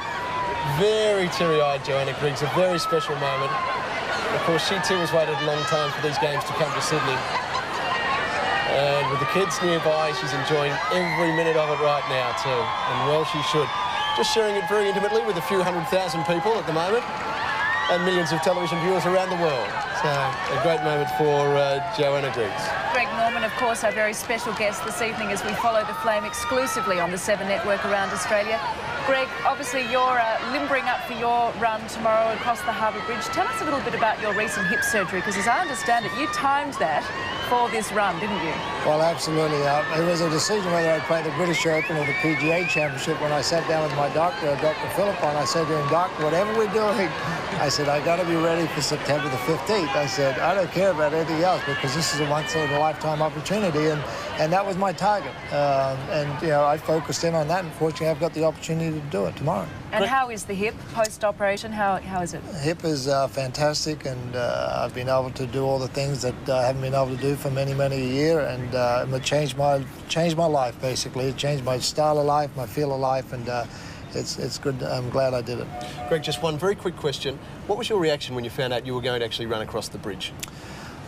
Very teary-eyed, Joanna Griggs, a very special moment. Of course, she too has waited a long time for these games to come to Sydney. And with the kids nearby, she's enjoying every minute of it right now too. And well, she should. Just sharing it very intimately with a few 100,000 people at the moment and millions of television viewers around the world. So a great moment for Joanna Griggs. Greg Norman, of course, our very special guest this evening as we follow the flame exclusively on the 7 Network around Australia. Greg, obviously you're limbering up for your run tomorrow across the Harbour Bridge. Tell us a little bit about your recent hip surgery, because as I understand it, you timed that for this run, didn't you? Well, absolutely. It was a decision whether I'd play the British Open or the PGA Championship. When I sat down with my doctor, Dr. Philippon, I said to him, Doc, whatever we're doing, I said, I got to be ready for September the 15th. I said, I don't care about anything else because this is a once-in-a-lifetime opportunity, and that was my target. And, you know, I focused in on that, and fortunately I've got the opportunity to do it tomorrow. And how is the hip post-operation? How is it? The hip is fantastic, and I've been able to do all the things that I haven't been able to do for many, many a year, and it changed my life, basically. It changed my style of life, my feel of life, and it's good. I'm glad I did it. Greg, just one very quick question. What was your reaction when you found out you were going to actually run across the bridge?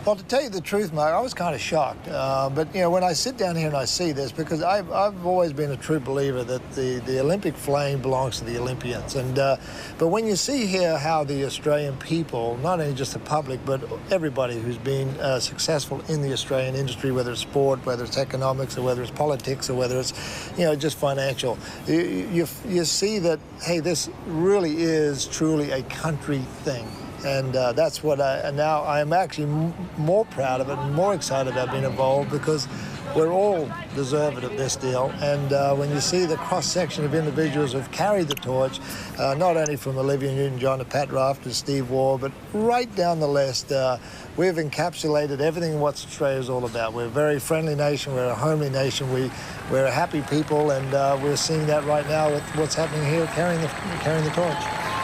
Well, to tell you the truth, Mark, I was kind of shocked. But, you know, when I sit down here and I see this, because I've always been a true believer that the Olympic flame belongs to the Olympians. And but when you see here how the Australian people, not only just the public, but everybody who's been successful in the Australian industry, whether it's sport, whether it's economics, or whether it's politics, or whether it's, you know, just financial, you see that, hey, this really is truly a country thing. And that's what now I'm actually more proud of it and more excited about being involved, because we're all deserving of this deal. And when you see the cross-section of individuals who've carried the torch, not only from Olivia Newton-John to Pat Rafter to Steve Waugh, but right down the list, we've encapsulated everything what Australia's all about. We're a very friendly nation, we're a homely nation, we're a happy people, and we're seeing that right now with what's happening here, carrying the torch.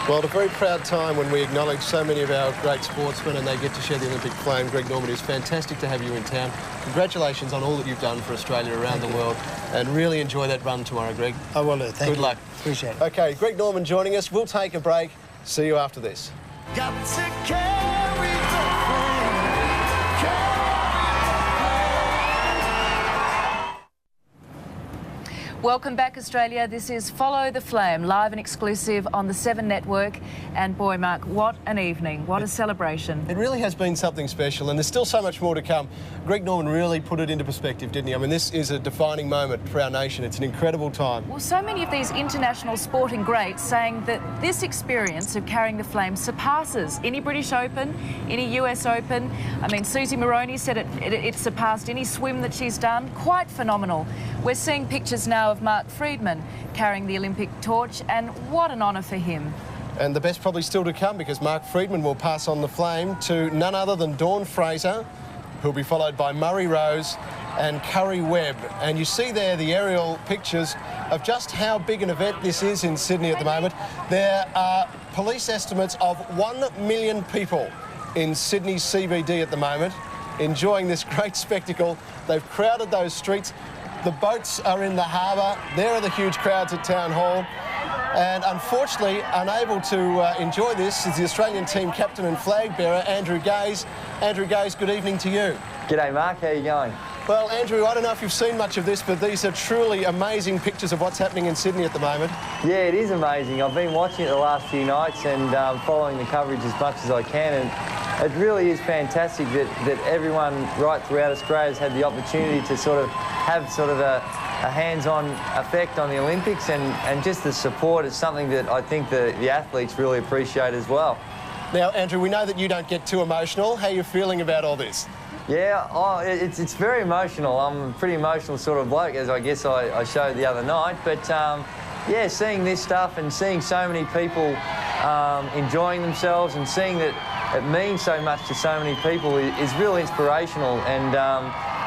Well, at a very proud time when we acknowledge so many of our great sportsmen and they get to share the Olympic flame. Greg Norman, it's fantastic to have you in town. Congratulations on all that you've done for Australia around the world, and really enjoy that run tomorrow, Greg. I will do. Thank you. Good luck. Appreciate it. OK, Greg Norman joining us. We'll take a break. See you after this. Got to carry the flame. Welcome back, Australia. This is Follow the Flame, live and exclusive on the 7 Network. And boy, Mark, what an evening. What a celebration. It really has been something special, and there's still so much more to come. Greg Norman really put it into perspective, didn't he? I mean, this is a defining moment for our nation. It's an incredible time. Well, so many of these international sporting greats saying that this experience of carrying the flame surpasses any British Open, any US Open. I mean, Susie Moroney said it surpassed any swim that she's done. Quite phenomenal. We're seeing pictures now of Mark Freedman carrying the Olympic torch, and what an honour for him. And the best probably still to come, because Mark Freedman will pass on the flame to none other than Dawn Fraser, who'll be followed by Murray Rose and Curry Webb. And you see there the aerial pictures of just how big an event this is in Sydney at the moment. There are police estimates of 1 million people in Sydney's CBD at the moment, enjoying this great spectacle. They've crowded those streets. The boats are in the harbour. There are the huge crowds at Town Hall. And unfortunately, unable to enjoy this is the Australian team captain and flag bearer, Andrew Gaze. Andrew Gaze, good evening to you. G'day, Mark. How are you going? Well, Andrew, I don't know if you've seen much of this, but these are truly amazing pictures of what's happening in Sydney at the moment. Yeah, it is amazing. I've been watching it the last few nights and following the coverage as much as I can. And it really is fantastic that everyone right throughout Australia has had the opportunity to sort of have sort of a hands-on effect on the Olympics, and just the support is something that I think the athletes really appreciate as well. Now, Andrew, we know that you don't get too emotional. How are you feeling about all this? Yeah, it's very emotional. I'm a pretty emotional sort of bloke, as I guess I showed the other night. But yeah, seeing this stuff and seeing so many people enjoying themselves and seeing that it means so much to so many people is real inspirational. And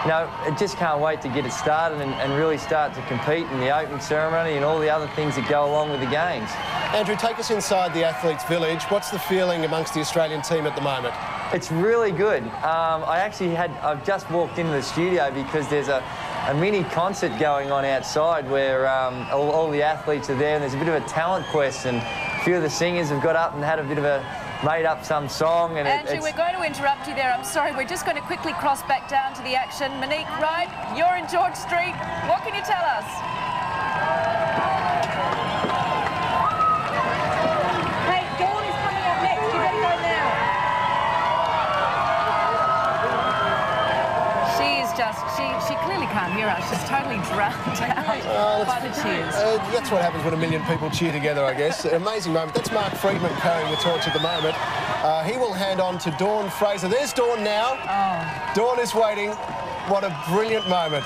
you know, I just can't wait to get it started and really start to compete in the opening ceremony and all the other things that go along with the games. Andrew, take us inside the Athletes Village. What's the feeling amongst the Australian team at the moment? It's really good. I've just walked into the studio because there's a mini concert going on outside where all the athletes are there, and there's a bit of a talent quest, and a few of the singers have got up and had a bit of made up some song. And Andrew, we're going to interrupt you there. I'm sorry, we're just going to quickly cross back down to the action. Monique Wright, you're in George Street. What can you tell us? Hey, Dawn is coming up next. You better go now. She is just, she clearly can't hear us. She's totally drowned out by the cheers. That's what happens when 1 million people cheer together, I guess. An amazing moment. That's Mark Friedman carrying the torch at the moment. He will hand on to Dawn Fraser. There's Dawn now. Oh. Dawn is waiting. What a brilliant moment.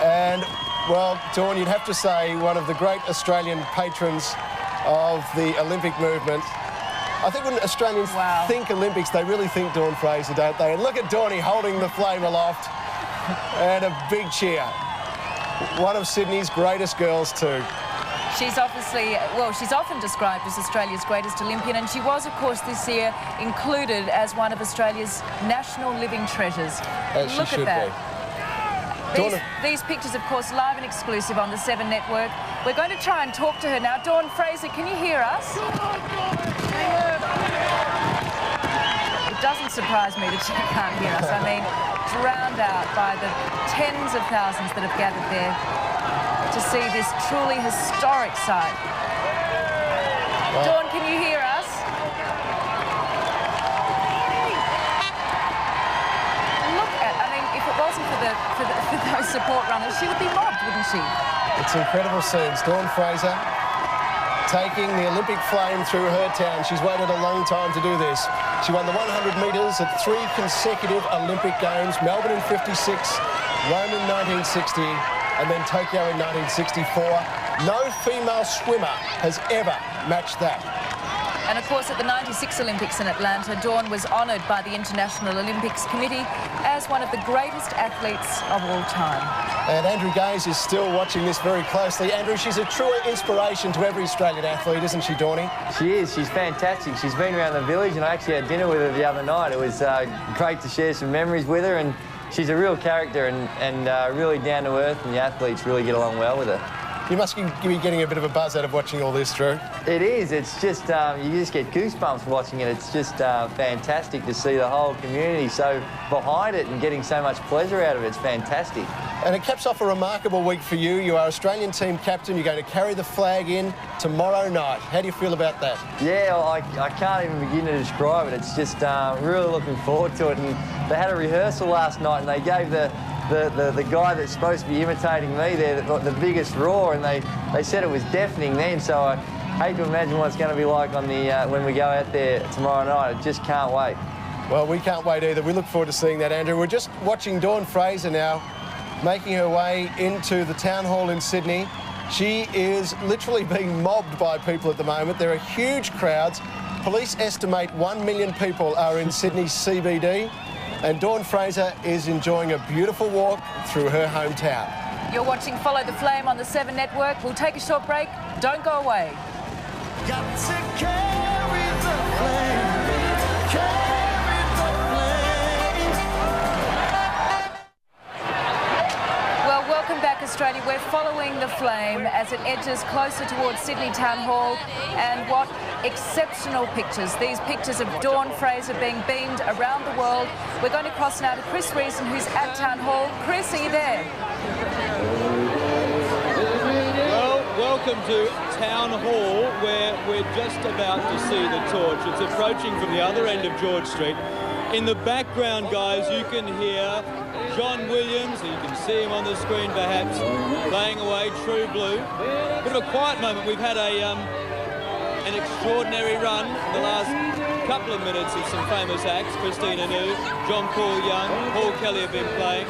And, well, Dawn, you'd have to say one of the great Australian patrons of the Olympic movement. I think when Australians think Olympics, they really think Dawn Fraser, don't they? And look at Dawnie holding the flame aloft. And a big cheer. One of Sydney's greatest girls too. She's obviously, well, she's often described as Australia's greatest Olympian, and she was, of course, this year included as one of Australia's national living treasures. As she should be. These pictures, of course, live and exclusive on the 7 Network. We're going to try and talk to her now. Dawn Fraser, can you hear us? It doesn't surprise me that she can't hear us. I mean, drowned out by the tens of thousands that have gathered there to see this truly historic sight. Dawn, can you hear us? Look at, I mean, if it wasn't for those support runners, she would be mobbed, wouldn't she? It's incredible scenes. Dawn Fraser taking the Olympic flame through her town. She's waited a long time to do this. She won the 100 metres at 3 consecutive Olympic Games, Melbourne in '56, Rome in 1960, and then Tokyo in 1964. No female swimmer has ever matched that. And of course, at the '96 Olympics in Atlanta, Dawn was honoured by the International Olympics Committee as one of the greatest athletes of all time. And Andrew Gaze is still watching this very closely. Andrew, she's a true inspiration to every Australian athlete, isn't she, Dawnie? She is. She's fantastic. She's been around the village, and I actually had dinner with her the other night. It was great to share some memories with her, and she's a real character and really down to earth, and the athletes really get along well with her. You must be getting a bit of a buzz out of watching all this, Drew. It is. It's just, you just get goosebumps watching it. It's just fantastic to see the whole community so behind it and getting so much pleasure out of it. It's fantastic. And it caps off a remarkable week for you. You are Australian team captain. You're going to carry the flag in tomorrow night. How do you feel about that? Yeah, I can't even begin to describe it. It's just really looking forward to it. And they had a rehearsal last night, and they gave the guy that's supposed to be imitating me there the biggest roar, and they said it was deafening then, so I hate to imagine what it's going to be like on the when we go out there tomorrow night. I just can't wait. Well, we can't wait either. We look forward to seeing that, Andrew. We're just watching Dawn Fraser now making her way into the town hall in Sydney. She is literally being mobbed by people at the moment. There are huge crowds. Police estimate 1 million people are in Sydney's CBD. And Dawn Fraser is enjoying a beautiful walk through her hometown. You're watching Follow the Flame on the 7 Network. We'll take a short break. Don't go away. Got to carry the flame, carry the flame. Well, welcome back, Australia. We're following the flame as it edges closer towards Sydney Town Hall, and what exceptional pictures. These pictures of Dawn Fraser being beamed around the world. We're going to cross now to Chris Reason, who's at Town Hall. Chris, are you there? Well, welcome to Town Hall, where we're just about to see the torch. It's approaching from the other end of George Street. In the background, guys, you can hear John Williams, you can see him on the screen perhaps, playing away True Blue. Bit of a quiet moment. We've had an extraordinary run in the last couple of minutes of some famous acts. Christine Anu, John Paul Young, Paul Kelly have been playing.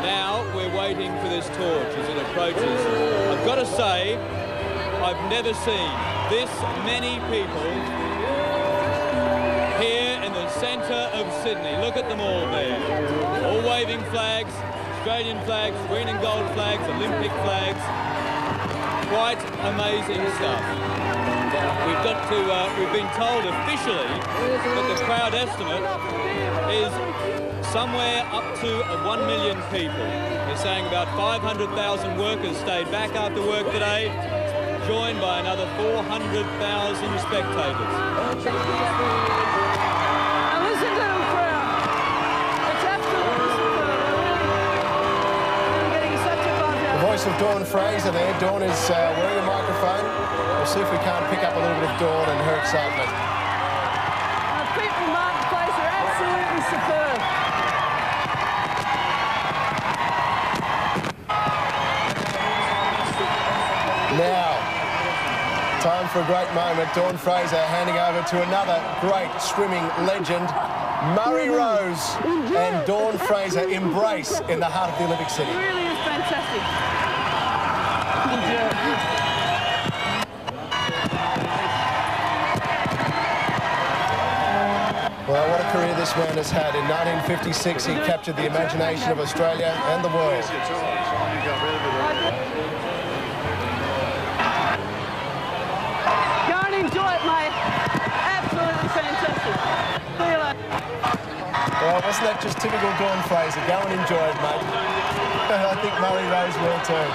Now we're waiting for this torch as it approaches. I've got to say, I've never seen this many people here in the centre of Sydney. Look at them all there. All waving flags, Australian flags, green and gold flags, Olympic flags. Quite amazing stuff. We've been told officially that the crowd estimate is somewhere up to 1 million people. They're saying about 500,000 workers stayed back after work today, joined by another 400,000 spectators. Voice of Dawn Fraser there. Dawn is wearing a microphone. We'll see if we can't pick up a little bit of Dawn and her excitement. The people mark the place are absolutely superb. Now, time for a great moment. Dawn Fraser handing over to another great swimming legend, Murray Rose, and Dawn Fraser embrace in the heart of the Olympic City. It really is fantastic. Well, what a career this man has had. In 1956, he captured the imagination of Australia and the world. Go and enjoy it, mate. Absolutely fantastic. See you later. Well, wasn't that just typical Dawn Fraser? Go and enjoy it, mate. I think Murray Rose will too.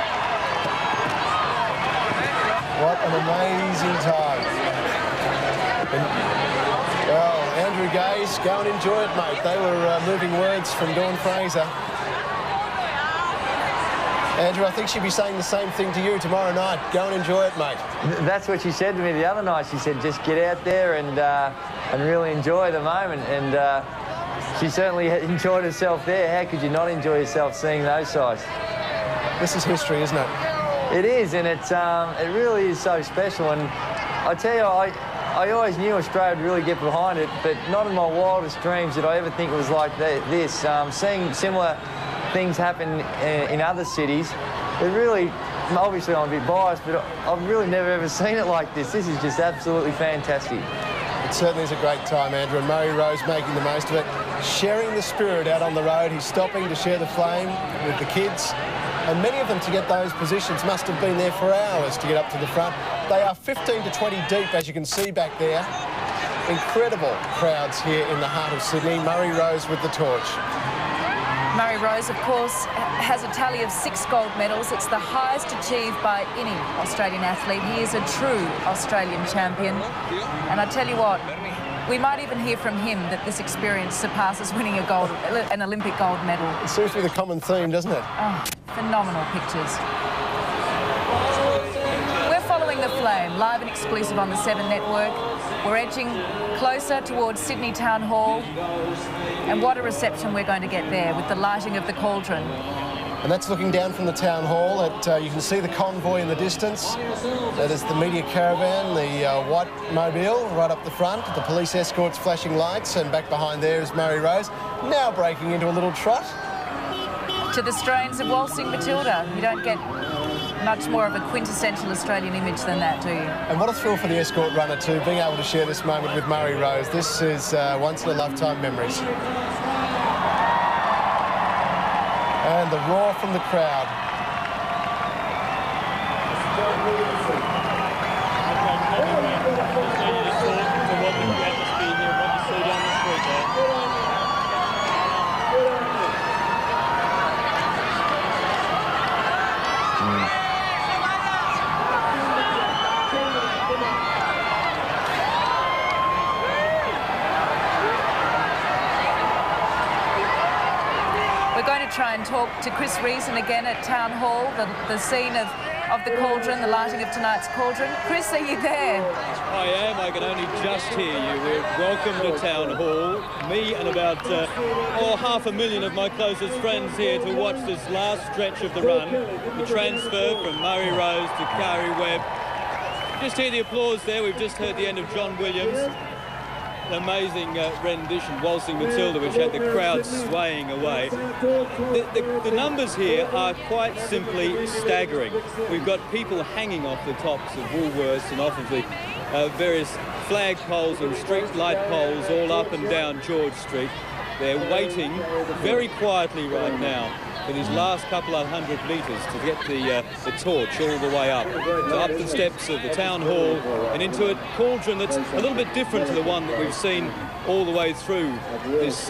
What an amazing time. Well, Andrew Gaze, go and enjoy it, mate. They were moving words from Dawn Fraser. Andrew, I think she'd be saying the same thing to you tomorrow night. Go and enjoy it, mate. That's what she said to me the other night. She said, just get out there and really enjoy the moment. And she certainly enjoyed herself there. How could you not enjoy yourself seeing those sights? This is history, isn't it? It is, and it really is so special. And I tell you, I always knew Australia would really get behind it, but not in my wildest dreams did I ever think it was like this. Seeing similar things happen in other cities, it really, obviously I'm a bit biased, but I've really never ever seen it like this. This is just absolutely fantastic. It certainly is a great time, Andrew, and Murray Rose making the most of it, sharing the spirit out on the road. He's stopping to share the flame with the kids, and many of them, to get those positions, must have been there for hours to get up to the front. They are 15 to 20 deep, as you can see back there. Incredible crowds here in the heart of Sydney. Murray Rose with the torch. Murray Rose, of course, has a tally of 6 gold medals. It's the highest achieved by any Australian athlete. He is a true Australian champion. And I tell you what, we might even hear from him that this experience surpasses winning an Olympic gold medal. It seems to be the common theme, doesn't it? Oh, phenomenal pictures. We're following the flame, live and exclusive on the 7 Network. We're edging closer towards Sydney Town Hall. And what a reception we're going to get there with the lighting of the cauldron. And that's looking down from the town hall. You can see the convoy in the distance. That is the media caravan, the white mobile right up the front. The police escorts flashing lights, and back behind there is Murray Rose, now breaking into a little trot. To the strains of Waltzing Matilda. You don't get much more of a quintessential Australian image than that, do you? And what a thrill for the escort runner too, being able to share this moment with Murray Rose. This is once-in-a-lifetime memories. And the roar from the crowd. Try and talk to Chris Reason again at Town Hall, the scene of the cauldron, the lighting of tonight's cauldron. Chris, are you there? I am. I can only just hear you. We're welcome to Town Hall. Me and about 500,000 of my closest friends here to watch this last stretch of the run, the transfer from Murray Rose to Kari Webb. Just hear the applause there. We've just heard the end of John Williams. an amazing rendition, Waltzing Matilda, which had the crowd swaying away. The numbers here are quite simply staggering. We've got people hanging off the tops of Woolworths and off of the various flag poles and street light poles all up and down George Street. They're waiting very quietly right now for these last couple of 100 metres to get the torch all the way up. So up the steps of the town hall and into a cauldron that's a little bit different to the one that we've seen all the way through this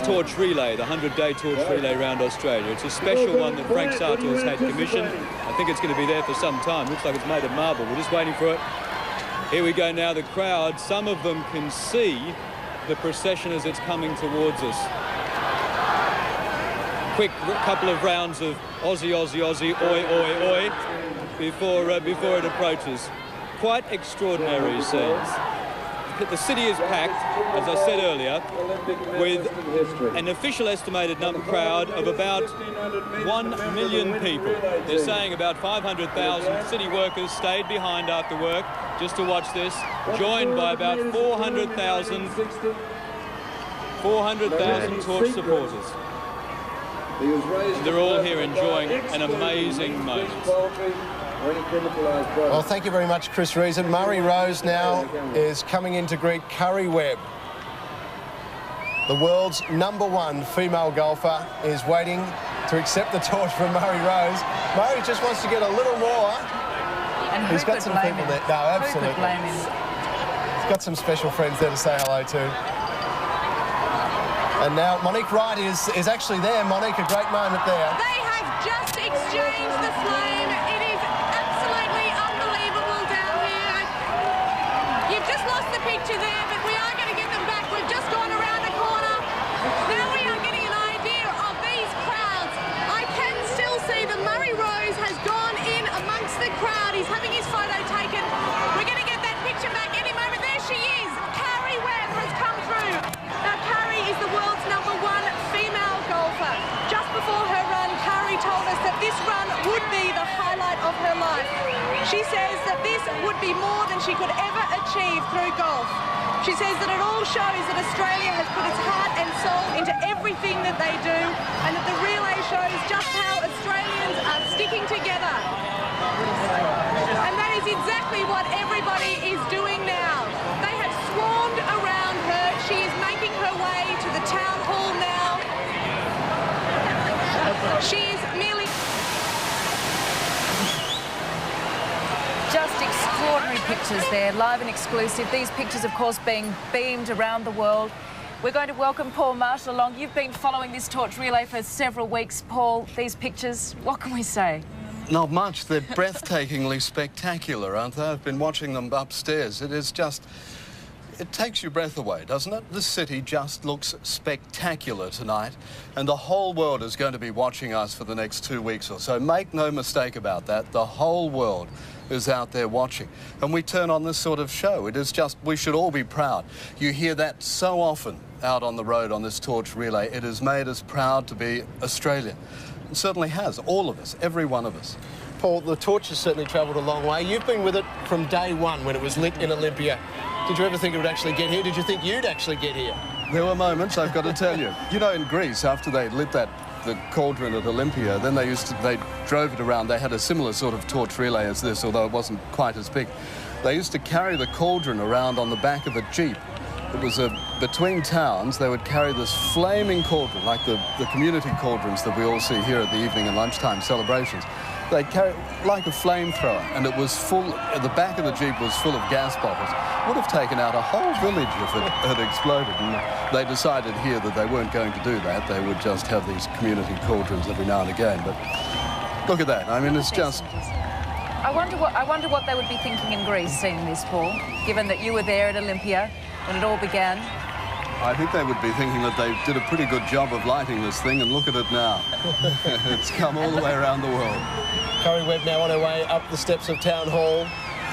torch relay, the 100-day torch relay around Australia. It's a special one that Frank Sartor's had commissioned. I think it's going to be there for some time. Looks like it's made of marble. We're just waiting for it. Here we go now, the crowd. Some of them can see the procession as it's coming towards us. Quick couple of rounds of Aussie, Aussie, Aussie, oi, oi, oi, before it approaches. Quite extraordinary scenes. The city is packed, as I said earlier, with an official estimated crowd of about 1 million people. They're saying about 500,000 city workers stayed behind after work just to watch this, joined by about 400,000 Torch supporters. They're all here enjoying an amazing moment. Well, thank you very much, Chris Reason. Murray Rose now is coming in to greet Curry Webb. The world's #1 female golfer is waiting to accept the torch from Murray Rose. Murray just wants to get a little more. And he's got some people there. No, absolutely. Who could blame him? He's got some special friends there to say hello to. And now Monique Wright is actually there. Monique, a great moment there. They have just exchanged the flame. It is absolutely unbelievable down here. You've just lost the picture there, but we are going to get them back. We've just gone around the corner. Now we are getting an idea of these crowds. I can still see that Murray Rose has gone in amongst the crowd. He's having his photo taken. We're going to get that picture back any moment. There she is. Curry Webb has come through. Now, Curry is the world's #1 female golfer. Just before her run, Curry told us that this run would be the highlight of her life. She says that this would be more than she could ever achieve through golf. She says that it all shows that Australia has put its heart and soul into everything that they do, and that the relay shows just how Australians are sticking together. And that is exactly what everybody is doing now. They have swarmed around her. She is making her way to the town hall now. She is merely... Just extraordinary pictures there, live and exclusive. These pictures, of course, being beamed around the world. We're going to welcome Paul Marshall along. You've been following this torch relay for several weeks. Paul, these pictures, what can we say? Not much. They're breathtakingly spectacular, aren't they? I've been watching them upstairs. It is just... It takes your breath away, doesn't it? This city just looks spectacular tonight, and the whole world is going to be watching us for the next 2 weeks or so. Make no mistake about that. The whole world is out there watching. And we turn on this sort of show. It is just, we should all be proud. You hear that so often out on the road on this torch relay. It has made us proud to be Australian. It certainly has, all of us, every one of us. Paul, the torch has certainly travelled a long way. You've been with it from day one when it was lit in Olympia. Did you ever think it would actually get here? Did you think you'd actually get here? There were moments, I've got to tell you. You know, in Greece, after they lit the cauldron at Olympia, then they drove it around. They had a similar sort of torch relay as this, although it wasn't quite as big. They used to carry the cauldron around on the back of a Jeep. It was between towns. They would carry this flaming cauldron, like the community cauldrons that we all see here at the evening and lunchtime celebrations. They carried like a flamethrower, and it was full. The back of the Jeep was full of gas bottles. Would have taken out a whole village if it had exploded. And they decided here that they weren't going to do that. They would just have these community cauldrons every now and again. But look at that. I mean, it's just... I wonder what they would be thinking in Greece seeing this, Paul, given that you were there at Olympia when it all began. I think they would be thinking that they did a pretty good job of lighting this thing, and look at it now. It's come all the way around the world. Curry Webb now on her way up the steps of Town Hall.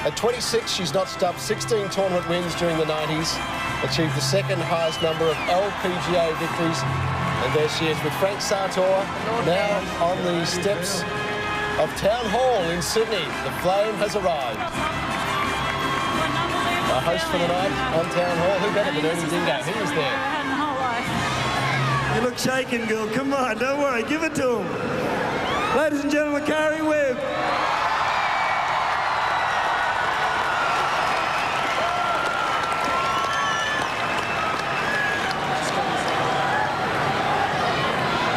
At 26, she's notched up 16 tournament wins during the 90s, achieved the second highest number of LPGA victories. And there she is with Frank Sartor now on the steps of Town Hall in Sydney. The flame has arrived. Our host for the night on Town Hall. Who better than Ernie Dingo? He was there. You look shaken, girl. Come on, don't worry. Give it to him. Ladies and gentlemen, Kari Webb.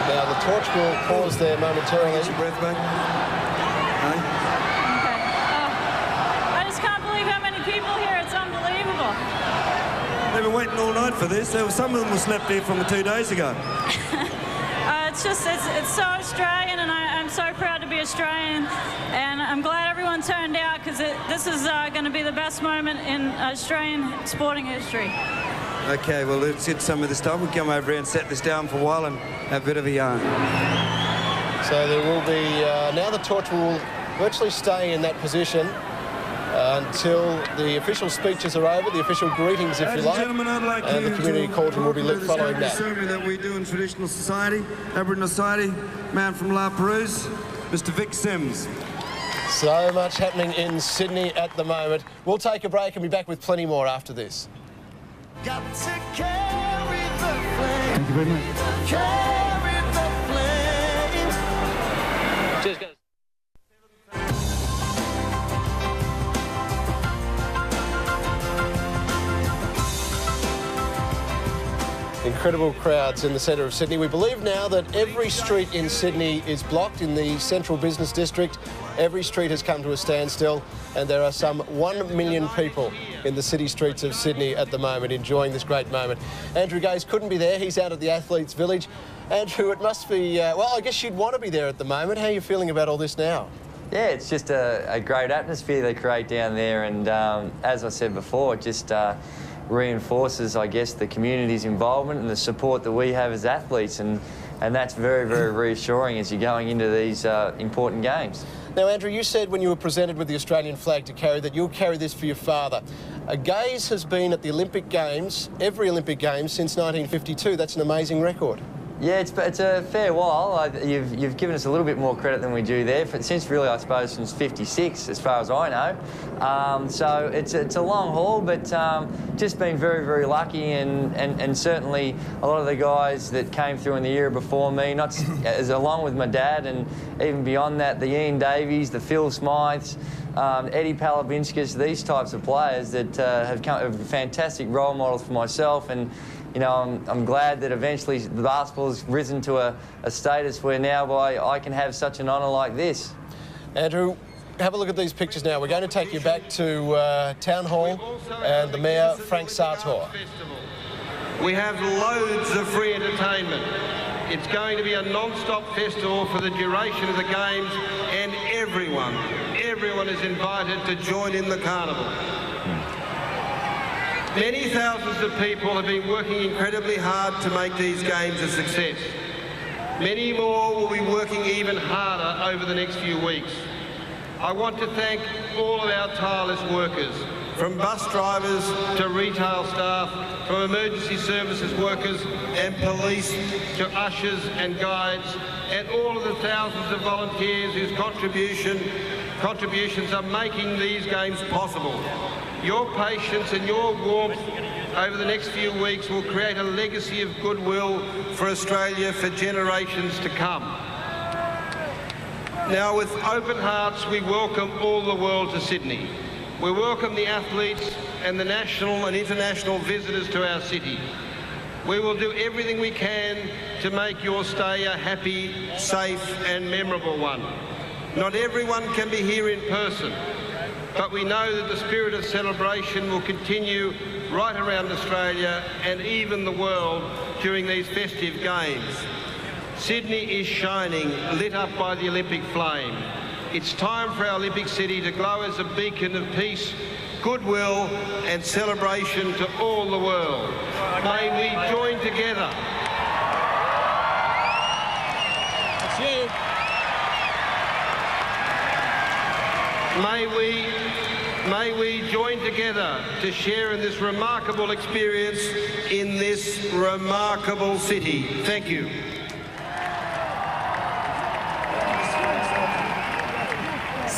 Now, the torch will pause there momentarily. Get your breath back. I just can't believe how many people here. It's unbelievable. They've been waiting all night for this. Some of them were slept here from 2 days ago. It's so Australian, and I'm so proud to be Australian, and I'm glad everyone turned out, because this is going to be the best moment in Australian sporting history. Okay, well, let's get some of this stuff. We'll come over here and set this down for a while and have a bit of a yarn. So there will be, now the torch will virtually stay in that position until the official speeches are over, the official greetings, if you like, and the community cauldron will be lit following that. Ceremony that we do in traditional society, Aboriginal society, man from La Perouse, Mr. Vic Sims. So much happening in Sydney at the moment. We'll take a break and be back with plenty more after this. Got to carry the flame. Thank you very much. Carry the flame. Cheers, guys. Incredible crowds in the centre of Sydney. We believe now that every street in Sydney is blocked in the central business district. Every street has come to a standstill, and there are some 1 million people in the city streets of Sydney at the moment enjoying this great moment. Andrew Gaze couldn't be there. He's out at the Athletes Village. Andrew, it must be, well, I guess you'd want to be there at the moment. How are you feeling about all this now? Yeah, it's just a great atmosphere they create down there, and as I said before, it just reinforces, I guess, the community's involvement and the support that we have as athletes, and that's very, very reassuring as you're going into these important games. Now, Andrew, you said when you were presented with the Australian flag to carry that you'll carry this for your father. Gaze has been at the Olympic Games, every Olympic Games, since 1952. That's an amazing record. Yeah, it's a fair while. You've given us a little bit more credit than we do there. Since really, I suppose, since '56, as far as I know. So it's a long haul, but just been very, very lucky, and certainly a lot of the guys that came through in the era before me, along with my dad, and even beyond that, the Ian Davies, the Phil Smythes, Eddie Palavinskas, these types of players that have become fantastic role models for myself. And you know, I'm glad that eventually the basketball's risen to a status where now I can have such an honour like this. Andrew, have a look at these pictures now. We're going to take you back to Town Hall and the Mayor, Frank Sartor. We have loads of free entertainment. It's going to be a non-stop festival for the duration of the Games, and everyone is invited to join in the carnival. Many thousands of people have been working incredibly hard to make these games a success. Many more will be working even harder over the next few weeks. I want to thank all of our tireless workers, from bus drivers to retail staff, from emergency services workers and police to ushers and guides, and all of the thousands of volunteers whose contributions are making these games possible. Your patience and your warmth over the next few weeks will create a legacy of goodwill for Australia for generations to come. Now, with open hearts, we welcome all the world to Sydney. We welcome the athletes and the national and international visitors to our city. We will do everything we can to make your stay a happy, safe and memorable one. Not everyone can be here in person, but we know that the spirit of celebration will continue right around Australia and even the world during these festive games. Sydney is shining, lit up by the Olympic flame. It's time for our Olympic city to glow as a beacon of peace, goodwill and celebration to all the world. May we join together. That's you. May we join together to share in this remarkable experience in this remarkable city. Thank you.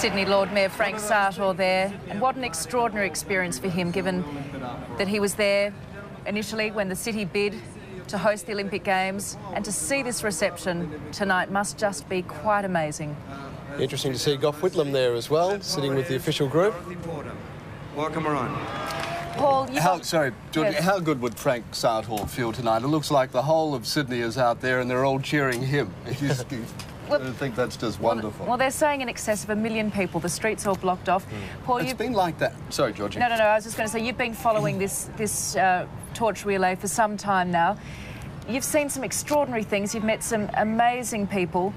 Sydney Lord Mayor Frank Sartor there. And what an extraordinary experience for him, given that he was there initially when the city bid to host the Olympic Games, and to see this reception tonight must just be quite amazing. Interesting to see Gough Whitlam there as well, sitting with the official group. Welcome around. Paul, Sorry, Georgie, Yes. how good would Frank Sartor feel tonight? It looks like the whole of Sydney is out there and they're all cheering him. I think that's just wonderful. Well, they're saying in excess of 1 million people. The streets all blocked off. Paul, It's been like that. Sorry, Georgie. No, I was just going to say, you've been following this torch relay for some time now. You've seen some extraordinary things. You've met some amazing people.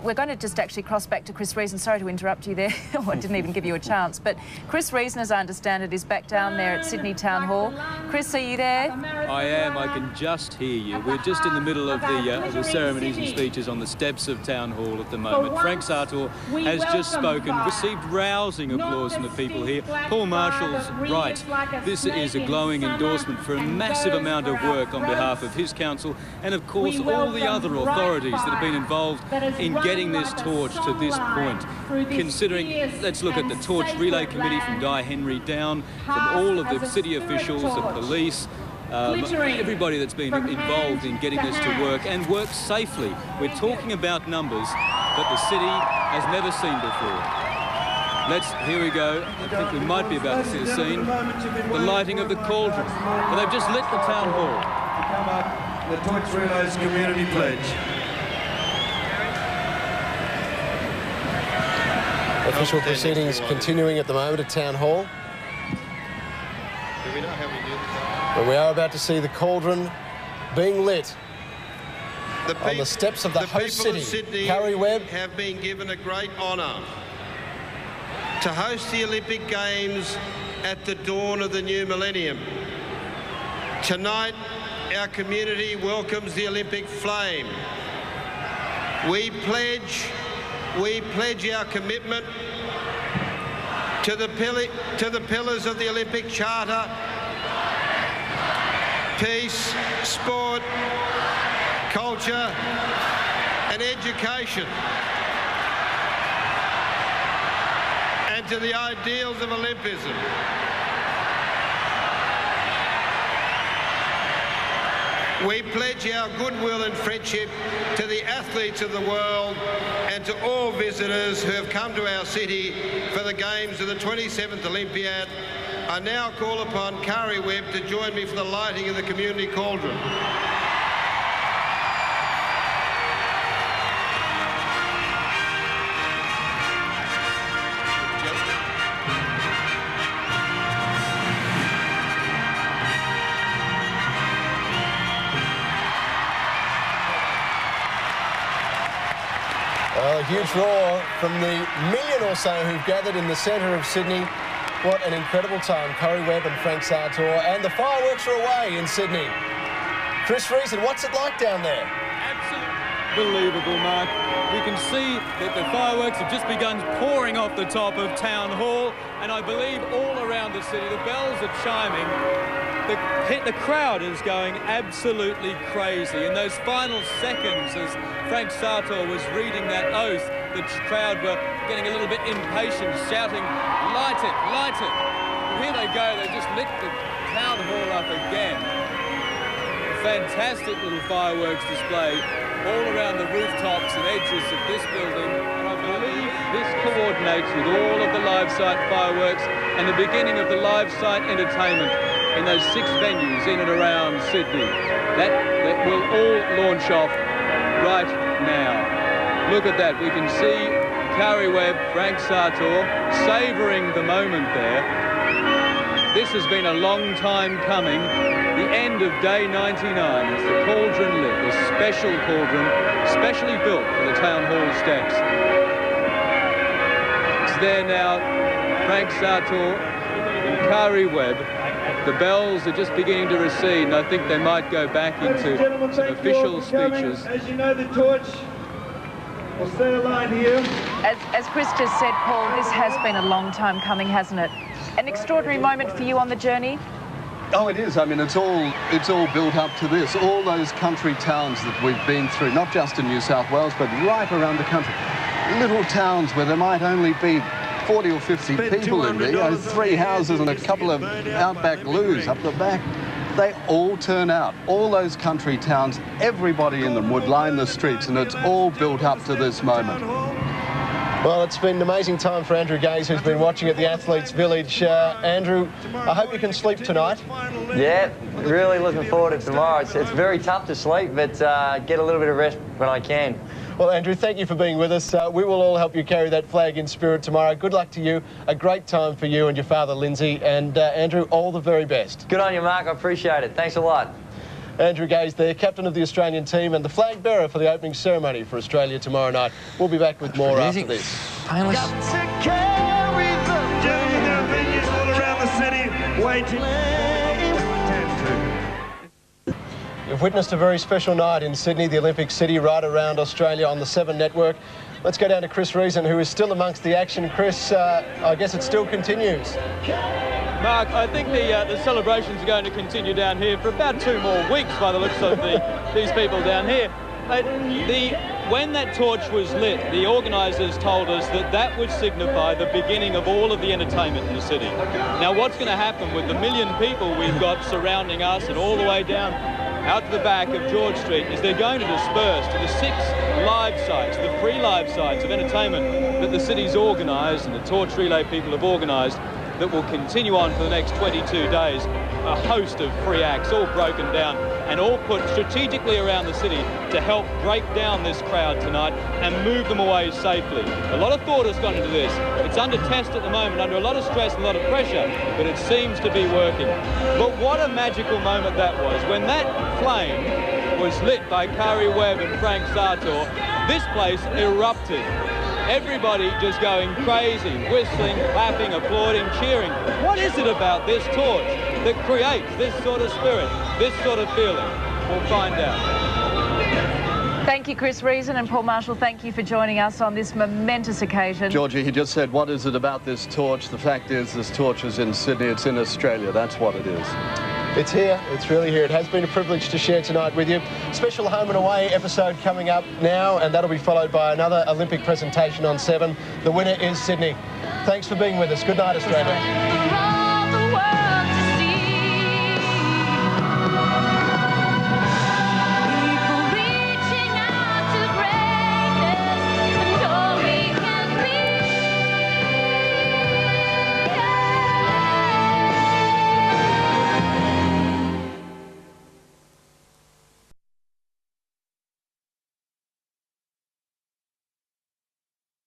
We're going to just actually cross back to Chris Reason. Sorry to interrupt you there. I didn't even give you a chance. But Chris Reason, as I understand it, is back down there at Sydney Town Hall. Chris, are you there? I am. I can just hear you. We're just in the middle of the ceremonies and speeches on the steps of Town Hall at the moment. Frank Sartor has just spoken, received rousing applause from the people here. Paul Marshall's right. This is a glowing endorsement for a massive amount of work on behalf of his council and, of course, all the other authorities that have been involved in getting this torch to this point. Considering, let's look at the Torch Relay Committee from Guy Henry down, from all of the city officials, the police, everybody that's been involved in getting this to work and work safely. We're talking about numbers that the city has never seen before. Here we go. I think we might be about to see the scene. The lighting of the cauldron. Well, they've just lit the Town Hall. The Torch Relay's Community Pledge. Official proceedings continuing at the moment at Town Hall. Do we know how we do this? But we are about to see the cauldron being lit on the steps of the host people city. of Sydney Carrie Webb have been given a great honour to host the Olympic Games at the dawn of the new millennium. Tonight, our community welcomes the Olympic flame. We pledge our commitment to the pillars of the Olympic Charter: peace, sport, culture and education, and to the ideals of Olympism. We pledge our goodwill and friendship to the athletes of the world and to all visitors who have come to our city for the Games of the 27th Olympiad. I now call upon Carrie Webb to join me for the lighting of the community cauldron. A huge roar from the million or so who've gathered in the centre of Sydney. What an incredible time. Carrie Webb and Frank Sartor, and the fireworks are away in Sydney. Chris Reason, what's it like down there? Unbelievable, Mark. We can see that the fireworks have just begun pouring off the top of Town Hall, and I believe all around the city the bells are chiming. The crowd is going absolutely crazy. In those final seconds, as Frank Sartor was reading that oath, the crowd were getting a little bit impatient, shouting, "Light it, light it." And here they go, they just lit the Town Hall up again. A fantastic little fireworks display all around the rooftops and edges of this building. And I believe this coordinates with all of the live site fireworks and the beginning of the live site entertainment in those 6 venues in and around Sydney. That will all launch off right now. Look at that. We can see Carrie Webb, Frank Sartor savouring the moment there. This has been a long time coming. The end of day 99 as the cauldron lit, a special cauldron, specially built for the Town Hall steps. It's there now, Frank Sartor and Carrie Webb. The bells are just beginning to recede, and I think they might go back into some official speeches. As you know, the torch will stay alight here. As Chris just said, Paul, this has been a long time coming, hasn't it? An extraordinary moment for you on the journey? Oh, it is. I mean, it's all built up to this. All those country towns that we've been through, not just in New South Wales, but right around the country. little towns where there might only be 40 or 50 people in there, you know, 3 houses and a couple of outback loos up the back. They all turn out. All those country towns, everybody in them would line the streets, and it's all built up to this moment. Well, it's been an amazing time for Andrew Gaze, who's been watching at the Athletes Village. Andrew, I hope you can sleep tonight. Yeah, really looking forward to tomorrow. It's very tough to sleep, but get a little bit of rest when I can. Well, Andrew, thank you for being with us. We will all help you carry that flag in spirit tomorrow. Good luck to you. A great time for you and your father, Lindsay. And Andrew, all the very best. Good on you, Mark. I appreciate it. Thanks a lot. Andrew Gaze there, captain of the Australian team and the flag bearer for the opening ceremony for Australia tomorrow night. We'll be back with more after this. Painless. You've witnessed a very special night in Sydney, the Olympic City, right around Australia on the 7 network. Let's go down to Chris Reason, who is still amongst the action. Chris, I guess it still continues. Mark, I think the celebrations are going to continue down here for about 2 more weeks by the looks of these people down here. When that torch was lit, the organisers told us that that would signify the beginning of all of the entertainment in the city. Now, what's going to happen with the 1 million people we've got surrounding us and all the way down out to the back of George Street is they're going to disperse to the 6 live sites, the free live sites of entertainment that the city's organised and the torch relay people have organised that will continue on for the next 22 days. A host of free acts all broken down and all put strategically around the city to help break down this crowd tonight and move them away safely. A lot of thought has gone into this. It's under test at the moment, under a lot of stress and a lot of pressure, but it seems to be working. But what a magical moment that was. When that flame was lit by Kari Webb and Frank Sartor, this place erupted. Everybody just going crazy, whistling, clapping, applauding, cheering. What is it about this torch that creates this sort of spirit, this sort of feeling? We'll find out. Thank you, Chris Reason, and Paul Marshall, thank you for joining us on this momentous occasion. Georgie, he just said, what is it about this torch? The fact is, this torch is in Sydney, it's in Australia, that's what it is. It's here, it's really here. It has been a privilege to share tonight with you. Special home and away episode coming up now, and that'll be followed by another Olympic presentation on 7. The winner is Sydney. Thanks for being with us. Good night, Australia.